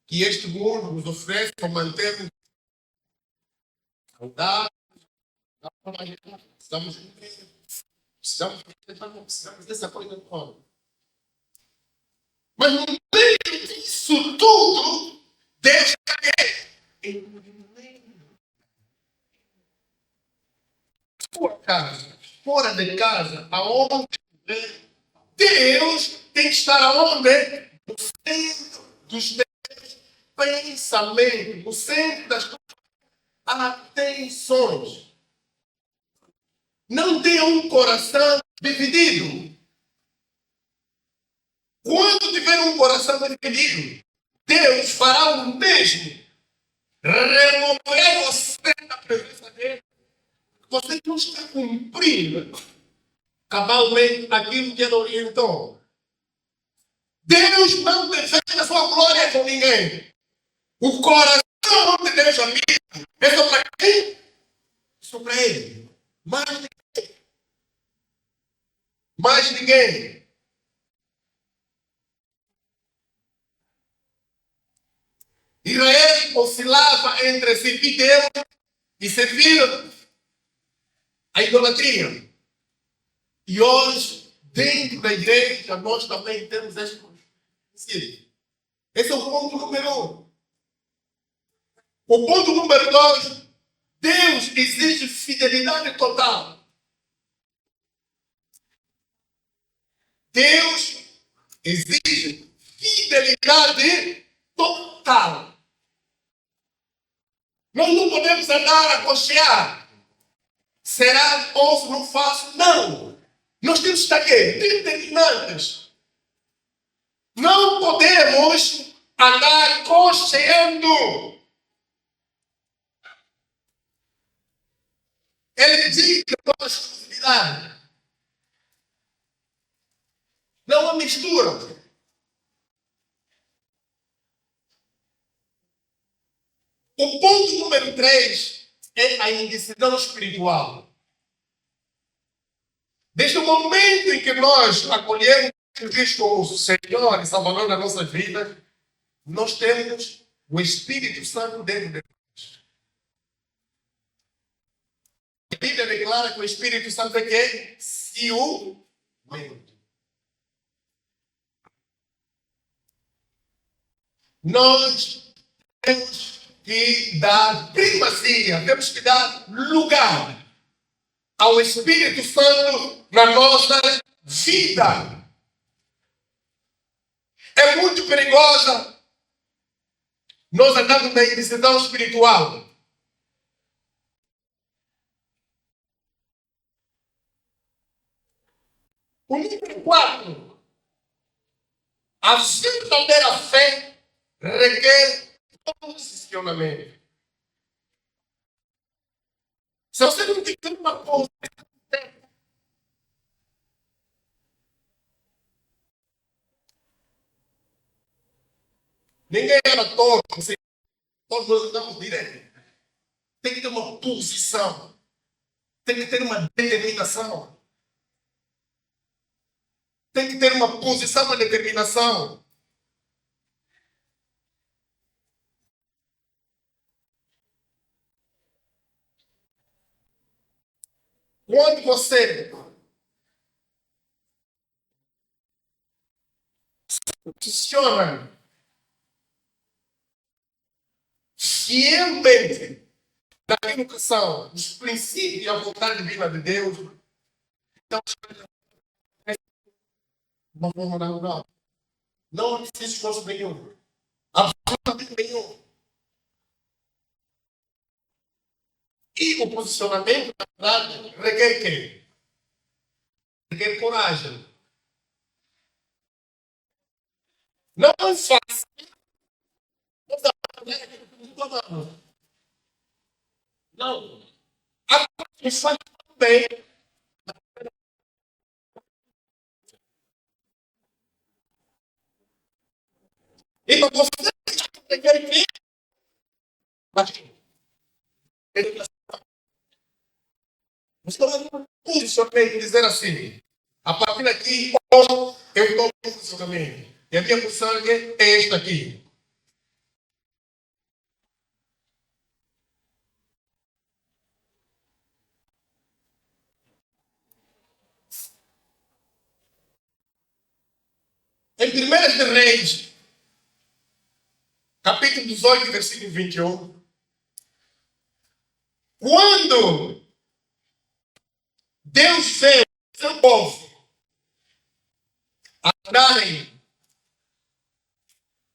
que este mundo nos oferece para mantermos saudáveis, precisamos dessa coisa toda. Mas no meio disso tudo, Deus quer sua casa, fora de casa, aonde Deus tem que estar aonde? No centro dos meus pensamentos, no centro das tuas atenções. Não tenha um coração dividido. Quando tiver um coração dividido, Deus fará o mesmo. Removerá você da presença dele. você não está cumprindo cabalmente aquilo que ele orientou. Deus não deseja a sua glória com ninguém. O coração de Deus, amigo, é só para quem? Só para Ele. Mais ninguém. Israel oscilava entre servir Deus e servir a idolatria. E hoje, dentro da igreja, nós também temos este princípio. Esse é o ponto número 1. O ponto número 2, Deus exige fidelidade total. Deus exige fidelidade total. Nós não podemos andar a cochear. Será ou não faço? Não. Nós temos que estar aqui, determinantes. Não podemos andar cocheando. Ele diz que não há exclusividade. Não há mistura. O ponto número 3 é a indecisão espiritual. Desde o momento em que nós acolhemos Cristo como Senhor e Salvador das nossas vidas, nós temos o Espírito Santo dentro de nós. A Bíblia declara que o Espírito Santo é quem? Ciumento. Nós temos que dar primazia, temos que dar lugar ao Espírito Santo na nossa vida. É muito perigosa nós andamos na indecisão espiritual. O número 4. A verdadeira fé requer posicionamento. Se você não tiver uma posição, ninguém era todo, todos nós andamos direto. Tem que ter uma posição. Tem que ter uma determinação. Tem que ter uma posição, uma determinação. Quando você se posiciona fielmente naquilo que são os princípios e a vontade divina de Deus, então não precisa de esforço nenhum. Absolutamente nenhum. E o posicionamento, na verdade, requer quê? Requer coragem. Não é fácil. Não. A coisa faz bem. Então você requer quê? Você não posicionamento dizer assim. A partir daqui, eu estou no posicionamento. E a minha posição é esta aqui. Em 1 de Reis, capítulo 18, versículo 21, quando Deus vê seu povo andarem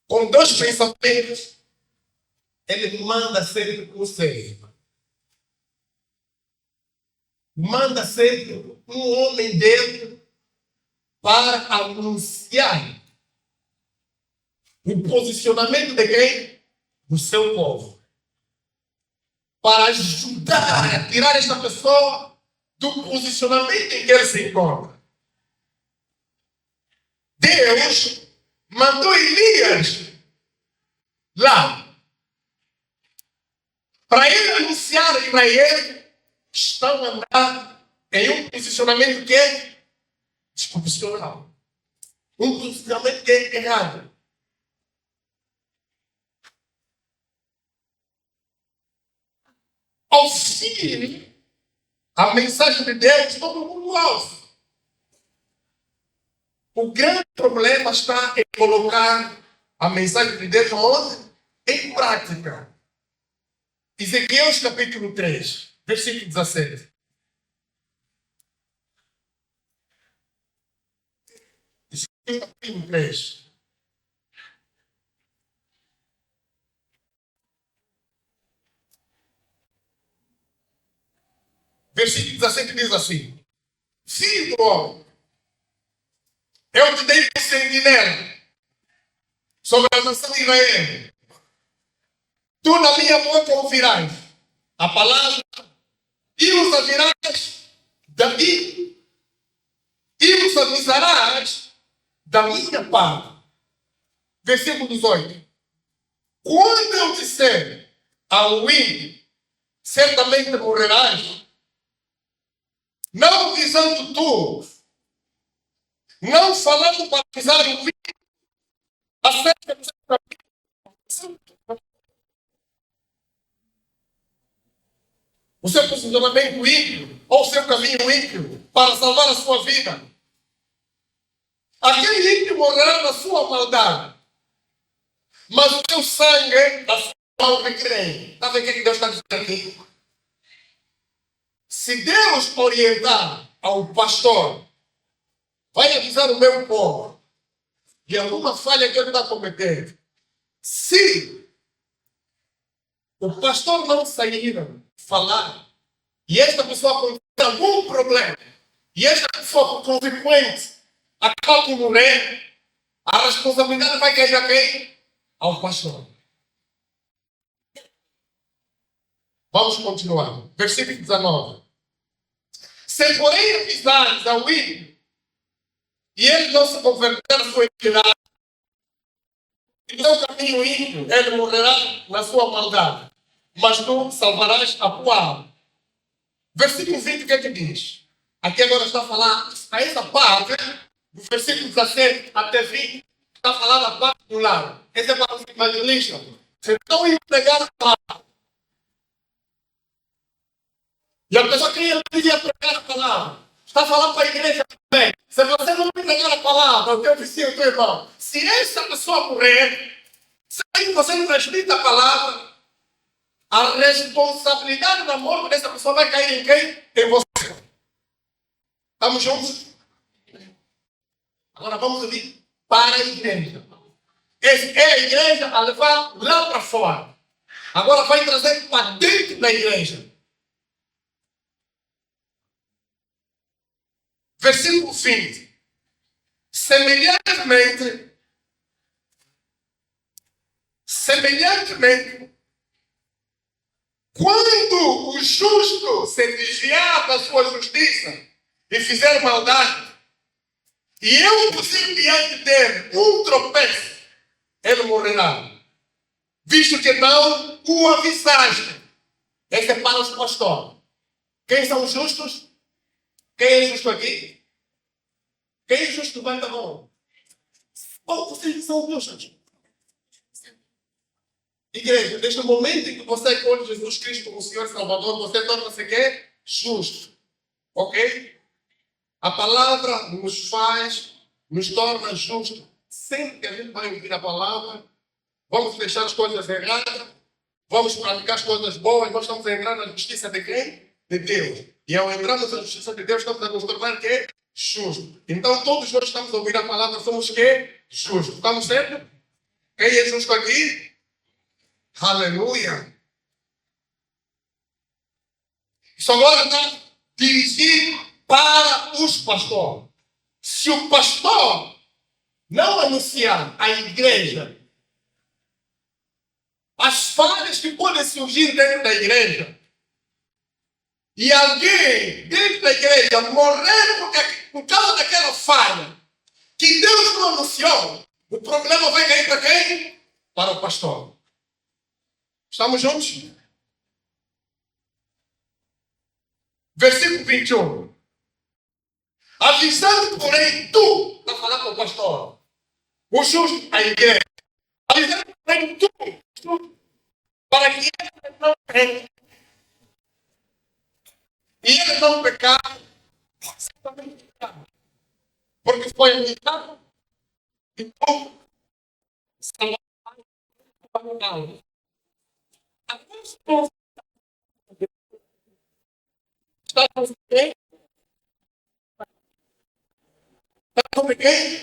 com dois pensamentos, ele manda sempre um servo. Manda sempre um homem dele para anunciar o posicionamento de quem? Do seu povo. para ajudar a tirar esta pessoa do posicionamento em que ele se encontra. Deus mandou Elias lá para ele anunciar a Israel que estão a andar em um posicionamento que é desproporcional. Um posicionamento que é errado. Ao fim, a mensagem de Deus, todo mundo ouve. O grande problema está em colocar a mensagem de Deus onde? Em prática. Ezequiel capítulo 3, versículo 17. Ezequiel capítulo 3. Versículo 17 diz assim: Filho do homem, eu te dei por sentinela sobre a nação de Israel. Tu na minha boca ouvirás a palavra e os avisarás da minha parte. Versículo 18. Quando eu disser ao ímpio, certamente morrerás, não avisando tu, não falando para avisar o ímpio, acerca do seu caminho, o seu posicionamento ímpio, ou o seu caminho ímpio, para salvar a sua vida. Aquele ímpio morrerá na sua maldade, mas o teu sangue, a sua mão requerem. Está a ver o que Deus está dizendo aqui? Se Deus orientar ao pastor, vai avisar o meu povo de alguma falha que ele está cometendo. Se o pastor não sair falar, e esta pessoa com algum problema, e esta pessoa com consequência acaba por morrer, a responsabilidade vai cair a quem? Ao pastor. Vamos continuar. Versículo 19. Se porém avisares ao ímpio, e ele não se converter na sua iniquidade, e no seu caminho ímpio, ele morrerá na sua maldade, mas tu salvarás a tua alma. Versículo 20, o que é que diz? Aqui agora está a falar, a essa parte, do versículo 17 até 20, está a falar da parte do lado. Esse é para os evangelistas. Se não ir pregar a palavra, e a pessoa queria pregar a palavra, está falando para a igreja também. Se você não pregar a palavra, o teu vizinho, o teu irmão, se essa pessoa morrer, se você não transmite a palavra, a responsabilidade da morte dessa pessoa vai cair em quem? Em você. Estamos juntos? Agora vamos ali para a igreja. Essa é a igreja a levar lá para fora. Agora vai trazer para dentro da igreja. Versículo 20. Semelhantemente, quando o justo se desviar da sua justiça e fizer maldade, e eu puser diante dele um tropeço, ele morrerá. Visto que não o avisaste. Esse é para os pastores. Quem são os justos? Quem é justo aqui? Quem é justo? Levanta a mão. Oh, vocês são justos. Igreja, desde o momento em que você acolhe Jesus Cristo como Senhor e Salvador, você torna-se quê? Justo. Ok? A palavra nos torna justos. Sempre que a gente vai ouvir a palavra, vamos deixar as coisas erradas, vamos praticar as coisas boas, nós estamos a entrar na justiça de quem? De Deus. E ao entrarmos na justiça de Deus, estamos a nos tornar quê? Justo. Então todos nós estamos a ouvir a palavra, somos quê? Justos. Estamos certos? Quem é justo aqui? Aleluia. Isso agora está dirigido para os pastores. Se o pastor não anunciar à igreja as falhas coisas que podem surgir dentro da igreja. E alguém dentro da igreja morrer por causa daquela falha que Deus não anunciou, o problema vai cair para quem? Para o pastor. Estamos juntos? Versículo 21. Avisando, porém, tu, para falar com o pastor, o justo, a igreja, avisando, porém, tu, para que ele não peque. E ele não pecar, porque foi avisado, e tu, será avisado. Está com quem? Está com quem?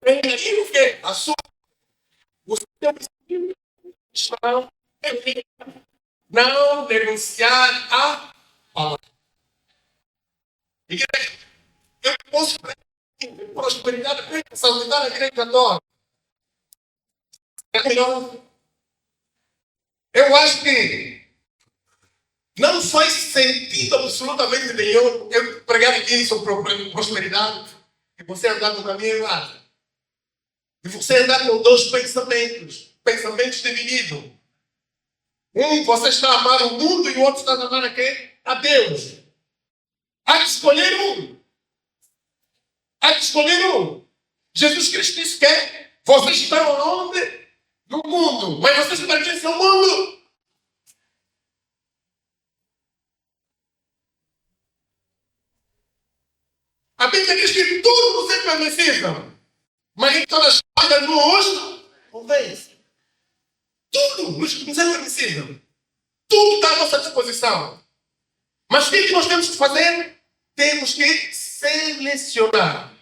Tem aí o quê? A sua, o seu espírito não denunciar a palavra. Igreja, eu posso prosperidade, saudade, a igreja adora. É melhor. Eu acho que não faz sentido absolutamente nenhum eu pregar aqui sobre prosperidade e você andar no caminho errado. E você andar com dois pensamentos divididos. Você está a amar o mundo e o outro está a amar a quem? A Deus. Há que escolher um. Há que escolher um. Jesus Cristo disse que vocês estão onde? No mundo. Mas vocês pertencem ao mundo. A Bíblia diz que tudo vocês precisam. Mas em todas as coisas nos convence. Tudo nos precisam. Tudo está à nossa disposição. Mas o que nós temos que fazer? Temos que selecionar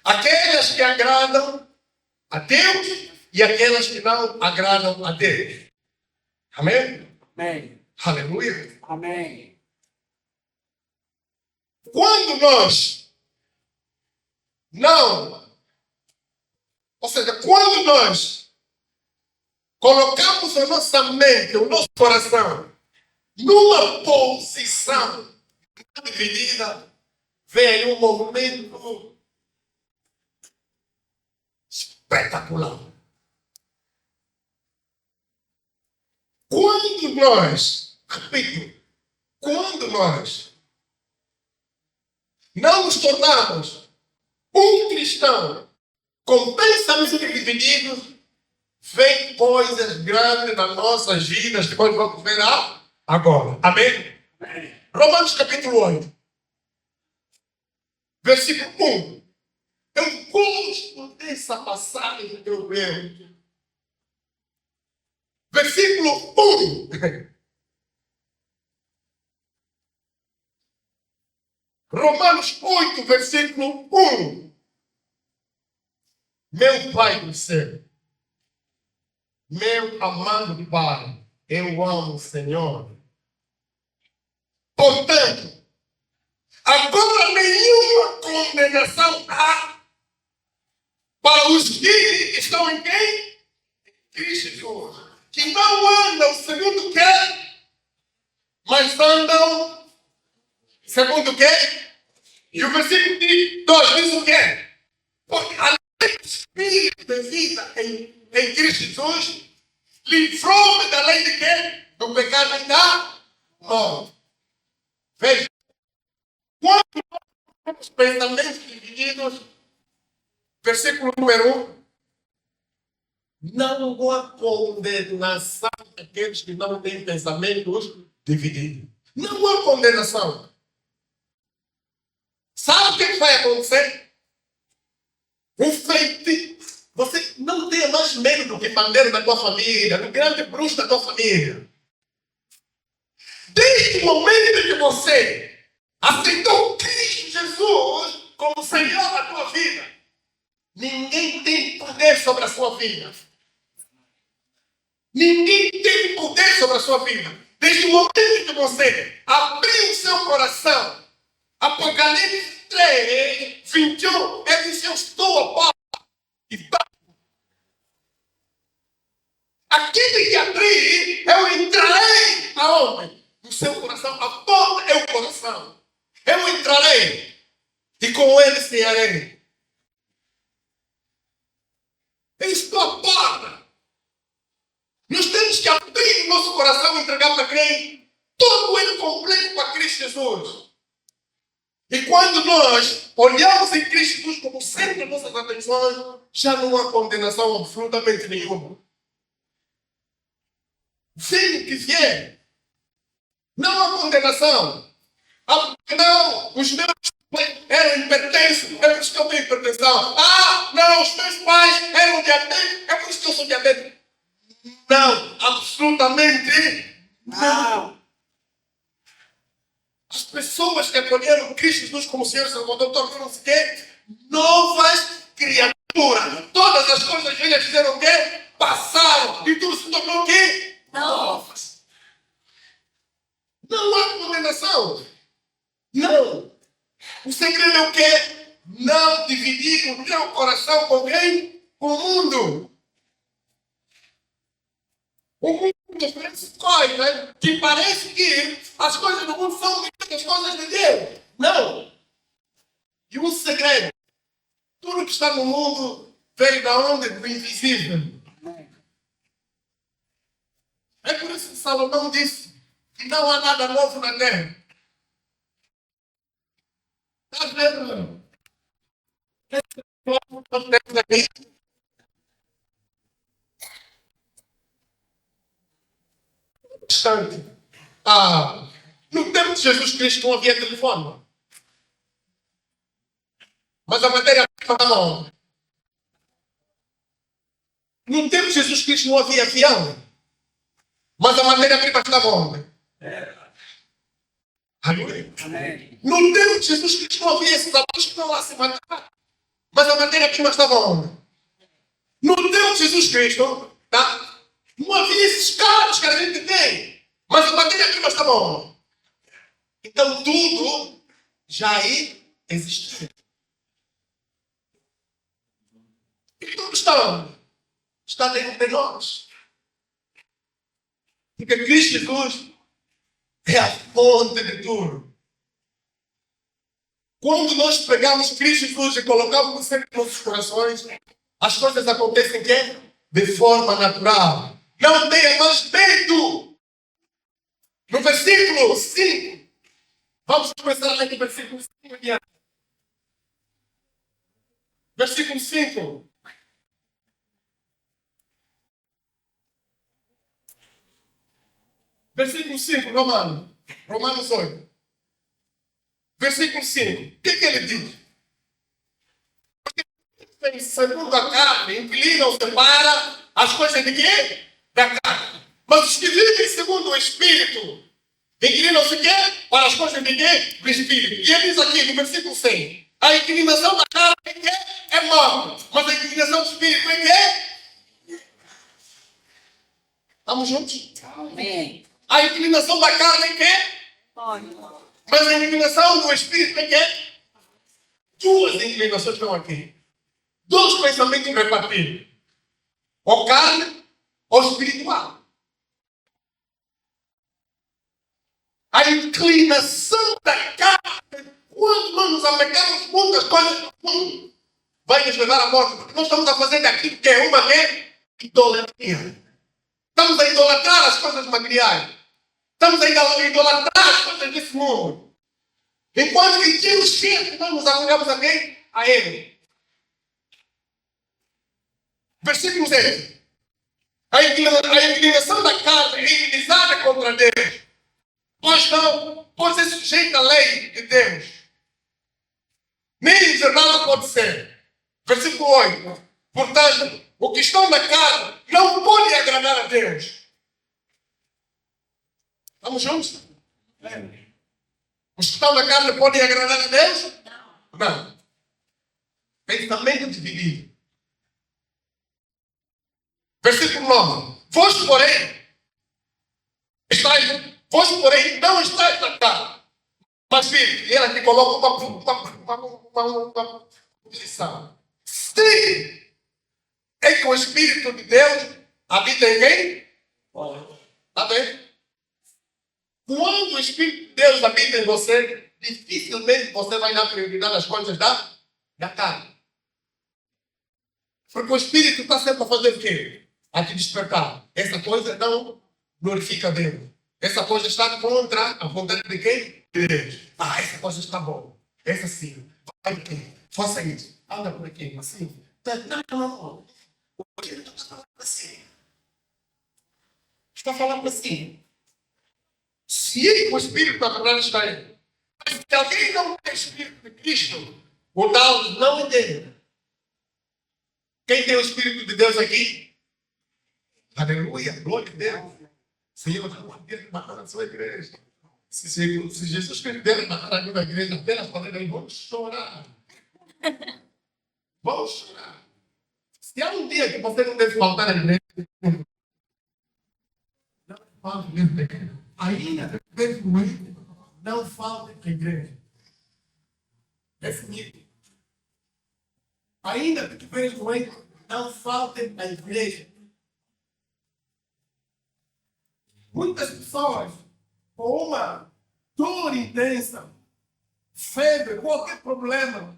aquelas que agradam a Deus e aquelas que não agradam a Deus. Amém? Amém. Aleluia. Amém. Quando nós não, ou seja, quando nós colocamos a nossa mente, o nosso coração, numa posição dividida, vem aí um movimento espetacular. Quando nós, repito, quando nós não nos tornamos um cristão com pensamentos divididos, vem coisas grandes nas nossas vidas que nós vamos ver agora. Amém? Amém. Romanos capítulo 8. Versículo 1. Eu gosto dessa passagem que eu leio. Versículo 1. Romanos 8, versículo 1. Meu Pai do céu, meu amado Pai, eu amo o Senhor. Portanto, agora nenhuma condenação há para os que estão em quem? Cristo Jesus. Que não andam segundo o quê? Mas andam segundo o quê? E o versículo 2 diz o quê? Porque a lei do Espírito de vida em Cristo Jesus livrou-me da lei de quê? Do pecado e da morte. Veja, quando nós temos pensamentos divididos, versículo número 1, não há condenação daqueles que não têm pensamentos divididos. Não há condenação. Sabe o que vai acontecer? O feitiço. Você não tenha mais medo do que bandeira da tua família, do grande bruxo da tua família. Desde o momento que você aceitou Cristo Jesus como Senhor da tua vida, ninguém tem poder sobre a sua vida. Ninguém tem poder sobre a sua vida. Desde o momento que você abriu o seu coração, Apocalipse 3 fome no seu coração. A porta é o coração. Eu entrarei e com ele cearei. Eu estou à porta. Nós temos que abrir o nosso coração e entregar para quem? Todo ele completo para Cristo Jesus. E quando nós olhamos em Cristo Jesus como centro de nossas atenções, já não há condenação absolutamente nenhuma. Sim, que vier. Não há condenação. Não, os meus pais eram hipertensos, é por isso que eu tenho hipertensão. Ah, não, os meus pais eram diabéticos, é por isso que eu sou diabético. Não, absolutamente não. As pessoas que acolheram Cristo Jesus como Senhor e Salvador tornaram-se quê? Novas criaturas. Todas as coisas velhas fizeram o quê? Passaram. E tudo se tornou o quê? Novas. Não há condenação. Não. O segredo é o quê? Não dividir o teu coração com quem? Com o mundo. O mundo oferece coisas que parece que as coisas do mundo são melhores que as coisas de Deus. Não. E um segredo. Tudo que está no mundo veio da onde? Do invisível. É por isso que Salomão disse que não há nada novo na terra. Está vendo? Nós temos aqui. Bastante. No tempo de Jesus Cristo não havia telefone. Mas a matéria-prima estava onde? No tempo de Jesus Cristo não havia avião. Mas a matéria-prima estava onde? Aleluia. No tempo de Jesus Cristo não havia esses alunos que estão lá se matar. Mas a matéria-prima estava onde? No tempo de Jesus Cristo, tá? Não havia esses carros que a gente tem. Mas a matéria-prima estava onde? Então tudo já aí existia. E tudo está onde? Está dentro de nós. Porque Cristo Jesus é a fonte de tudo. Quando nós pegamos Cristo Jesus e colocamos sempre nos nossos corações, as coisas acontecem quê? De forma natural. Não tenha mais medo. No versículo 5, vamos começar a ler o versículo 5 adiante. Versículo 5. Versículo 5, Romanos 8. Versículo 5. O que ele diz? Porque segundo a carne, inclinam-se para as coisas de quê? Da carne. Mas os que vivem segundo o Espírito, inclinam-se quê? Para as coisas de quê? Do Espírito. E ele diz aqui no versículo 6. A inclinação da carne é quê? É morte. Mas a inclinação do Espírito é quê? Estamos juntos? Amém. A inclinação da carne é quê? Mas a inclinação do Espírito é quê? Duas inclinações estão aqui. Dois pensamentos repartidos. Ou carne ou espiritual. A inclinação da carne, quando nós nos apegamos muitas coisas do mundo, vai nos levar à morte. Porque nós estamos a fazer daquilo que é uma idolatria. Estamos a idolatrar as coisas materiais. Estamos a idolatrar as coisas desse mundo. Enquanto que Deus quer que nós nos apegamos a quem? A Ele. Versículo 6. A inclinação da carne é inimizada contra Deus. Pois é sujeita à lei de Deus. Nem nada pode ser. Versículo 8. Portanto, o que estão na carne não pode agradar a Deus. Estamos juntos? Os que estão na carne podem agradar a Deus? Não. Pensamento dividido. Versículo 9. Vós, porém, não estáis na carne. Mas, filho, e ela aqui coloca uma posição. Sim, é que o Espírito de Deus habita em quem? Está bem? Quando o Espírito de Deus habita em você, dificilmente você vai dar prioridade às coisas da carne. Porque o Espírito está sempre a fazer o quê? A te despertar. Essa coisa não glorifica Deus. Essa coisa está contra a vontade de quem? De Deus. Essa coisa está boa. Essa sim. Vai aqui. Faça isso. Anda por aqui. Assim. Não. O Espírito está falando assim. Está falando assim. Se o Espírito da verdade está aí. Mas se alguém não tem Espírito de Cristo, o tal não entende. Quem tem o Espírito de Deus aqui? Aleluia, glória a Deus. Senhor, não poder matar a sua igreja. Se Jesus perder matar a minha igreja, apenas falando aí, vamos chorar. Vamos chorar. Se há um dia que você não deve faltar à igreja, não falte mesmo da igreja. Ainda deve muito, não falte à igreja. É finito. Ainda que tiveres doente, não falte à igreja. Muitas pessoas com uma dor intensa, febre, qualquer problema,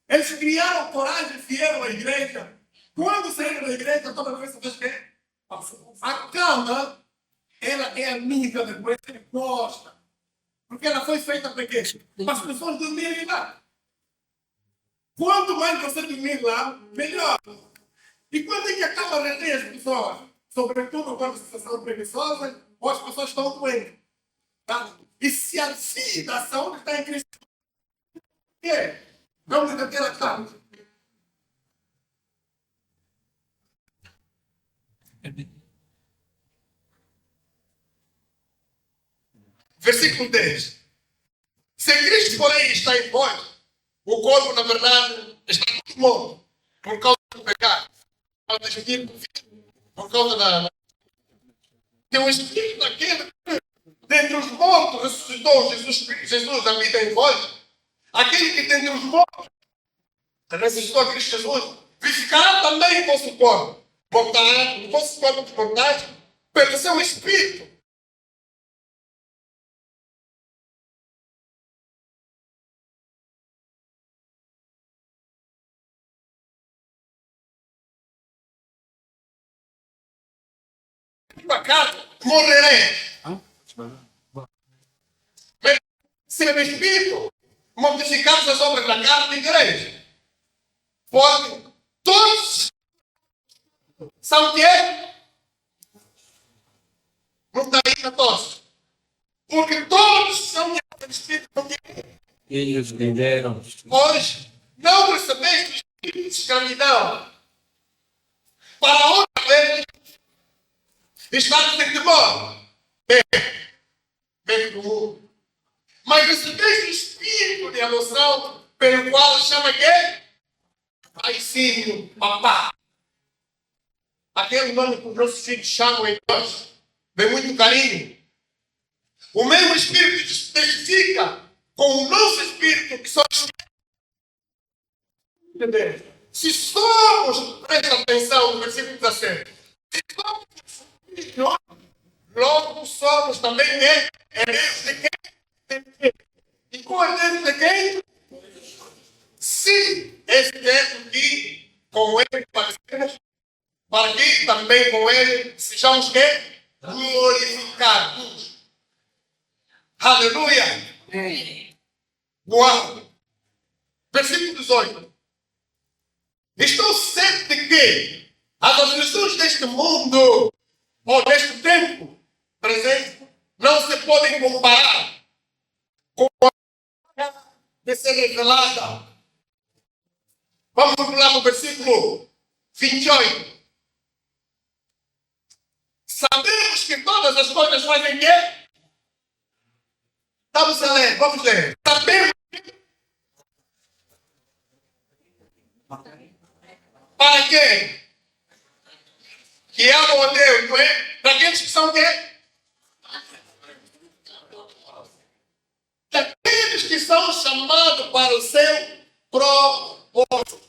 eles criaram coragem e vieram à igreja. Quando saíram da igreja, toda vez que a cama, ela é amiga da doença, ele gosta. Porque ela foi feita para quê? Para as pessoas dormirem lá. Quanto mais você dormir lá, melhor. E quando é que a cama retém as pessoas? Sobretudo quando as pessoas são preguiçosas ou as pessoas estão doentes. Tá? E se a vida, a saúde está em Cristo, o quê? Vamos deter a cama. Versículo 10. Se Cristo, porém, está em vós, o corpo, na verdade, está muito morto por causa do pecado. Por causa da. Tem um Espírito daquele que, dentre os mortos, ressuscitou. Jesus habita em vós. Aquele que dentre os mortos ressuscitou a Cristo Jesus, vivificará também o vosso corpo. Voltará o vosso corpo de mortais pelo seu Espírito. Pecado, morrerei. Se o Espírito mortificarmos as obras da carne, igreja, porque todos são o quê? Não está aí na tosse. Porque todos são o Espírito de Eles venderam. hoje não recebeste o Espírito de escravidão para outra vez estar sem temor. Bem do mundo. Mas recebeste o Espírito de adoção, pelo qual chama quê? Paizinho, papá. Aquele nome que os nossos filhos chamam em nós. Vem muito carinho. O mesmo Espírito testifica com o nosso Espírito que somos. Entendeu? Se somos, presta atenção no versículo 17. Se somos filhos, logo somos também herdeiros de quem? E co-herdeiros de quem? Se estivermos aqui com ele, para que também com ele sejamos quê? Glorificados. Aleluia! Uau! Versículo 18. Estou certo de que as aflições deste mundo ou deste tempo presente não se podem comparar com a de ser revelada. Vamos lá para o versículo 28. Sabemos que todas as coisas fazem quê? Vamos a ler, vamos ler. Sabemos para quê? Que amam a Deus, não é? Para aqueles que são quê? Daqueles que são chamados para o seu propósito.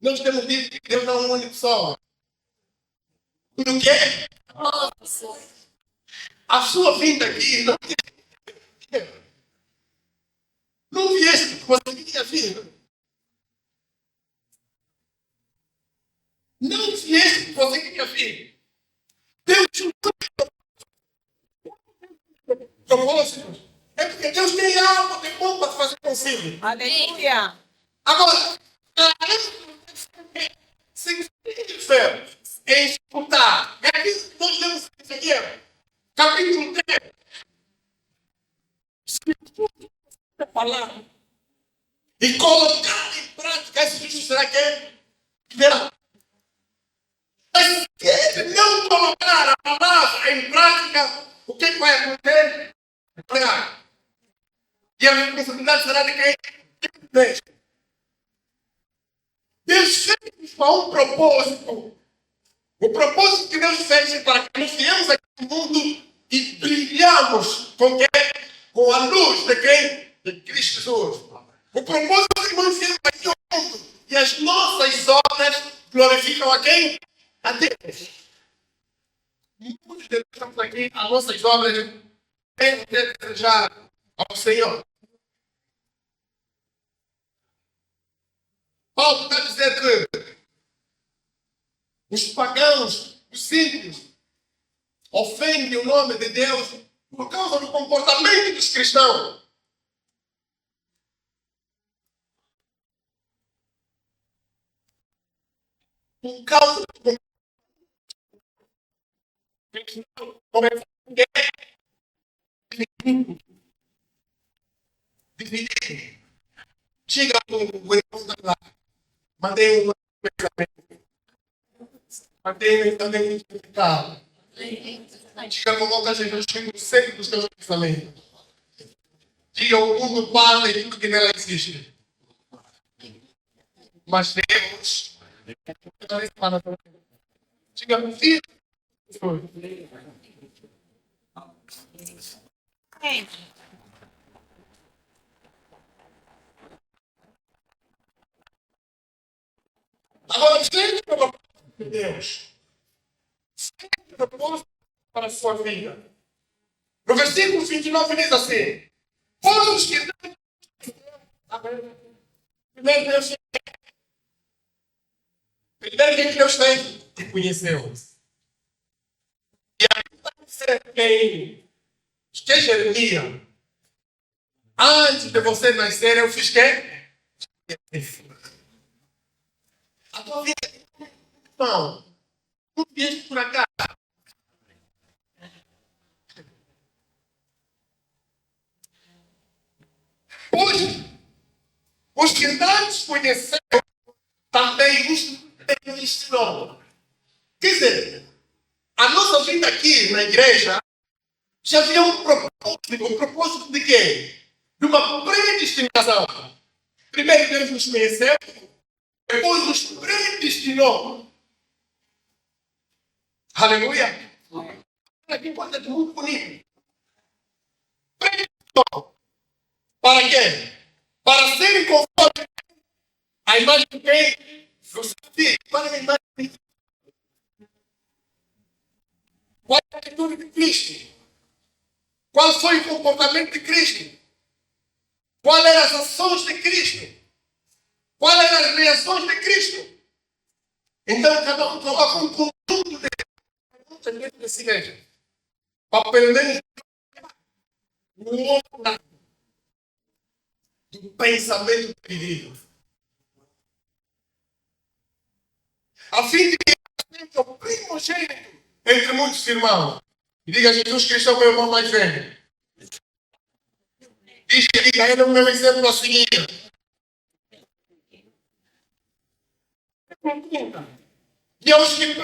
Nós temos dito que Deus não é um único só. O quê? a sua vinda aqui não vieste porque você queria vir. Não vieste porque você queria vir. Deus propósitos. É porque Deus tem algo de bom para fazer consigo. Aleluia. Agora, sem fé, em escutar. É aquilo que nós lemos em Ezequiel, capítulo 3. Escuta a palavra e colocar em prática. Isso será que é? Verá. Mas se ele não colocar a palavra em prática, o que vai acontecer? E a responsabilidade será de quem? Deus fez para um propósito. O propósito que Deus fez é para que nós viemos aqui no mundo e brilhamos com quem? Com a luz de quem? De Cristo Jesus. O propósito é que nós viemos aqui no mundo e as nossas obras glorificam a quem? A Deus. Muitos de nós estamos aqui, as nossas obras têm que desejar ao Senhor. Paulo está dizendo que os pagãos, os símbolos, ofendem o nome de Deus por causa do comportamento dos cristãos. Por causa do comportamento dividir. Chega o irmão lá, mandei um pensamento. Mandei também um carro. Chega com outra gente, eu chego no centro dos teus pensamentos. Diga o mundo para e tudo que nela existe. Mas Deus, diga, filho, agora, sempre o propósito de Deus. Sempre o propósito para a sua vida. No versículo 29 diz assim: todos que primeiro Deus que Deus tem, te conheceu. E a quem Jeremias, antes de você nascer, eu fiz quê? A tua vida, não vieste por acaso. Hoje, os que não te conheceram também nos ensinou. Quer dizer, a nossa vida aqui na igreja já havia um propósito de quê? De uma predestinação. Primeiro Deus nos conheceu, depois nos predestinou. Aleluia! Aqui pode ser muito bonito. Predestinou. Para quê? Para serem conforme a imagem de quem? Do seu filho. Para a imagem de Cristo. Qual é a atitude de Cristo? Qual foi o comportamento de Cristo? Quais eram as ações de Cristo? Quais eram as reações de Cristo? Então, cada um coloca um conjunto de perguntas dentro de si mesmo. Para aprender o outro lado do pensamento dividido. A fim de que seja o primogênito entre muitos irmãos. E diga: Jesus Cristo é o meu irmão mais velho. Diga: ele é o meu exemplo a seguir. Deus que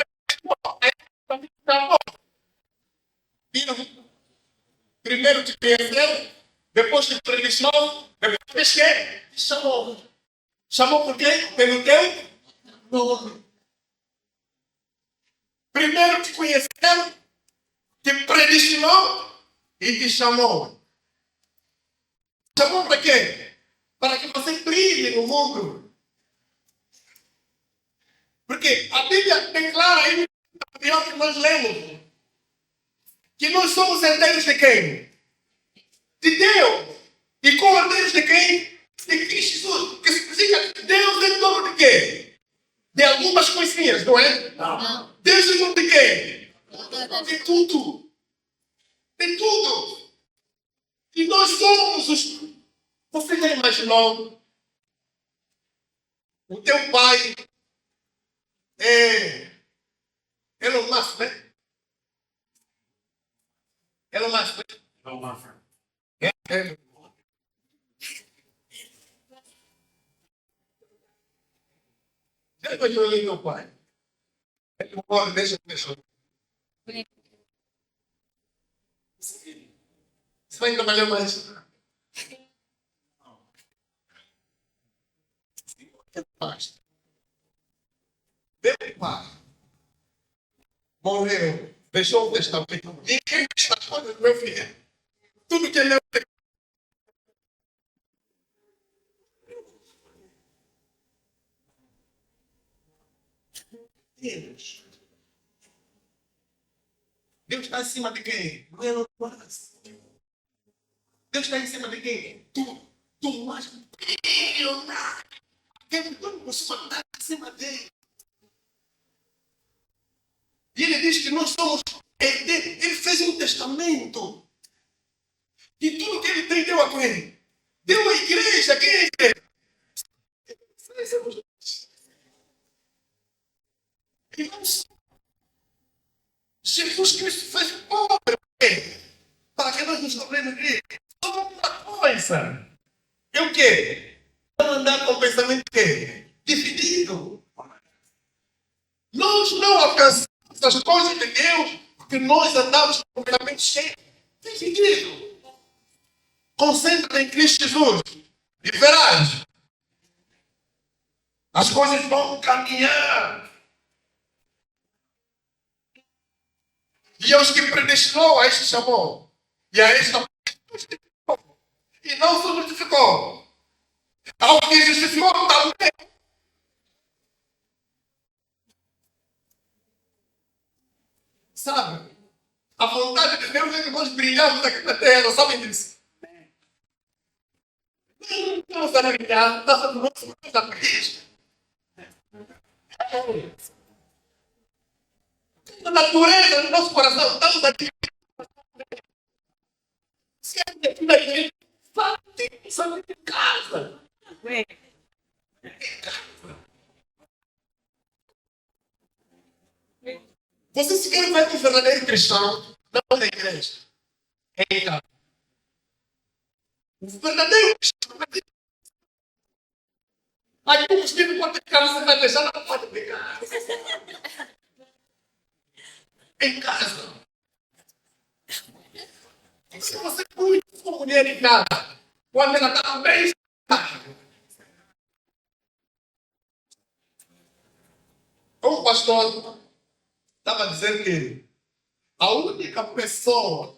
primeiro te conheceu, depois te predestinou, depois te chamou. Chamou por quê? Pelo teu nome. Primeiro te conheceu, te predestinou e te chamou. Chamou para quê? Para que você brilhe no mundo. Porque a Bíblia declara aí, no que nós lemos, Que nós somos herdeiros de quem? De Deus. E como herdeiros de quem? De Cristo Jesus. Que significa que Deus é dono de quê? De algumas coisinhas, não é? Não. Deus é dono de quem? De tudo. De tudo. E nós somos os... Você já imaginou? O teu pai é Elon Musk, né? Elon Musk, né? É. Já imaginou ele, meu pai? Ele morre, deixa a pessoa. Você vai trabalhar mais? Basta. Meu pai morreu, deixou um testamento. Ninguém mexe nas coisas do meu filho. Tudo que ele é. Deus. Deus está acima de quem? Não é Deus está em cima de quem? Tu mais bilionário. Quem não costuma estar acima dele? E ele diz que nós somos herdeiros. Ele fez um testamento. E tudo que ele tem deu a quem? Deu à igreja. Quem é a igreja? Irmãos, Jesus Cristo fez pobre para que nós nos tornemos ricos. Só uma coisa. É o quê? Não andar com o pensamento quê? Dividido. Nós não alcançamos as coisas de Deus porque nós andamos com o pensamento cheio, dividido. Concentra em Cristo Jesus e verás. As coisas vão caminhar. E aos que predestinou, a este chamou. E a este justificou. E não se justificou. Ao que justificou também. Sabe? A vontade de Deus é que nós brilhamos aqui na terra. Sabem disso? Não estamos a brilhar. Nós somos da Cristo. A natureza do nosso coração. Estamos aqui. Se é aqui na igreja, sabe em casa. Em casa. Você se quer ver um verdadeiro cristão, não na igreja. É em casa. O verdadeiro cristão. Aí o vestido pode ficar, você vai deixar, não pode ficar. Em casa. Se você cuida de sua mulher em casa, quando ela está bem, o pastor estava dizendo que a única pessoa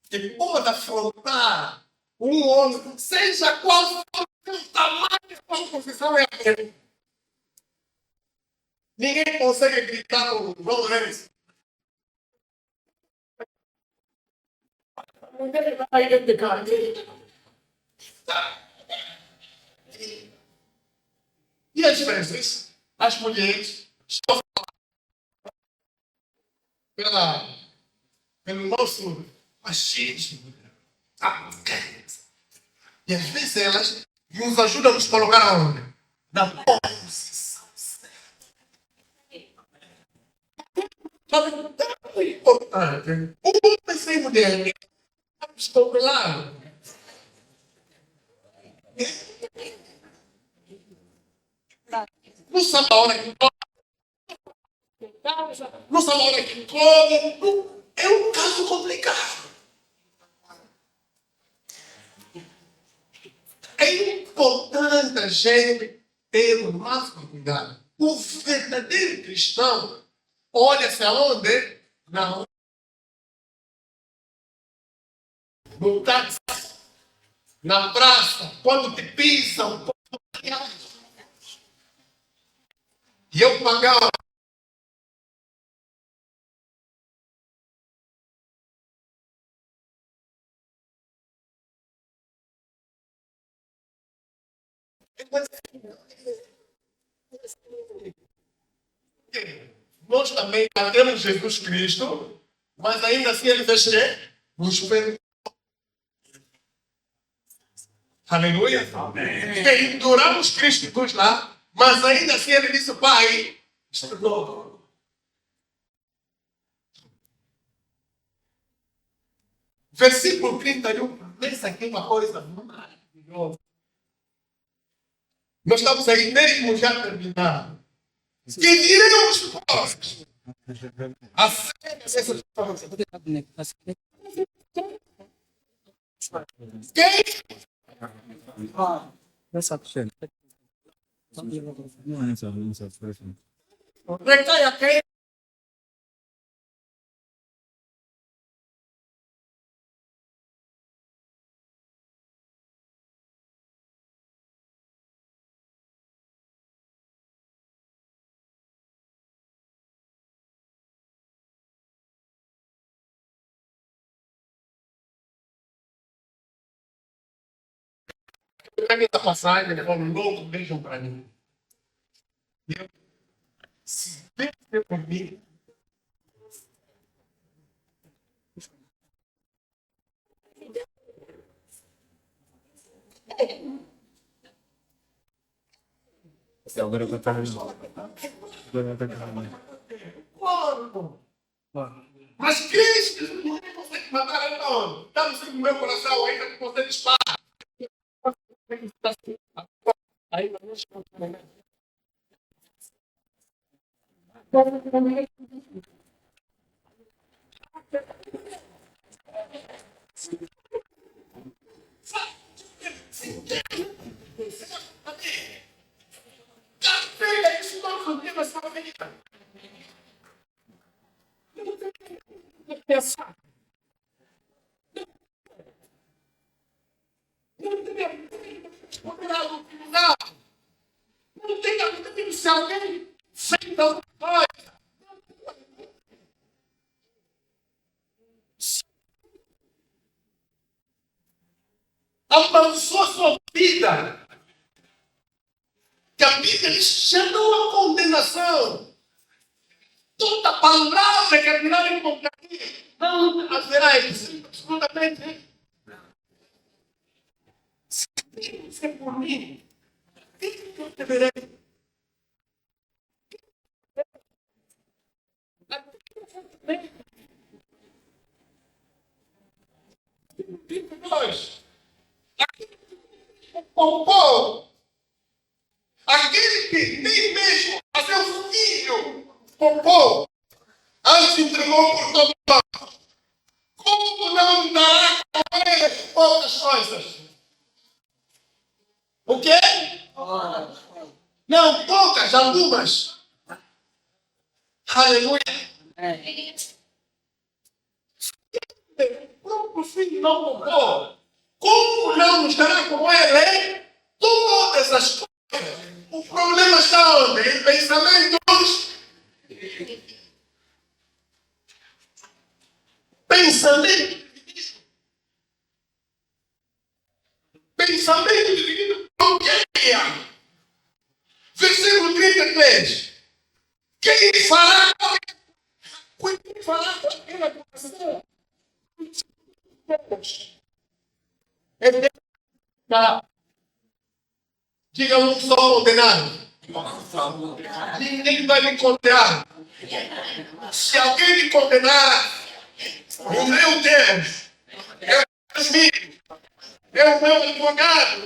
que pode afrontar um homem, seja qual for o tamanho da sua posição, é aquele. Ninguém consegue gritar o João Lourenço. Ninguém vai identificar. E às vezes, as mulheres estão pelo nosso machismo. E às vezes elas nos ajudam a nos colocar aonde? Na posição certa. É importante. O homem sem mulher. Estou claro. Não sabe a hora que não sabe a hora que come. É um caso complicado. É importante a gente ter o máximo cuidado. O verdadeiro cristão olha-se aonde? Não. No táxi, na praça, quando te pisam. E eu pagava Nós também batemos Jesus Cristo, mas ainda assim ele fez o quê? Nos perdoou. Aleluia. Penduramos Cristo Jesus lá, mas ainda assim ele disse, Pai, perdoa. Versículo 31, pensa aqui uma coisa maravilhosa. Nós estamos aí mesmo já terminando. Que diremos nós? Acerca dessas coisas. Quem recai a quem? Pega essa passagem, ele falou, louco, vejam para mim. Se Deus é comigo, mas Cristo não consegue matar não. Está no meu coração ainda que você dispara. Aí vamos continuar. Isso não funciona na sua vida. Pensar. Não tem que ser alguém sem dar coisa. Avançou sua vida. Que a Bíblia diz já não há condenação. Toda palavra que é virada em contra ti não haverá absolutamente. Se Deus é por mim, quem que eu deverei? Nós, o povo, aquele que nem mesmo a seu filho poupou, antes entregou por todo mundo. Como não dará com ele outras coisas? O quê? Não, poucas, algumas. Aleluia. O próprio filho não poupou. Como não nos dará com ele todas as coisas? O problema está onde? Em pensamentos. Pensamento dividido com quem? Versículo 33. Quem fará com aquela coração? Diga um só condenado. Ninguém vai me condenar. Se alguém me condenar, o meu Deus é o filho, é o meu advogado,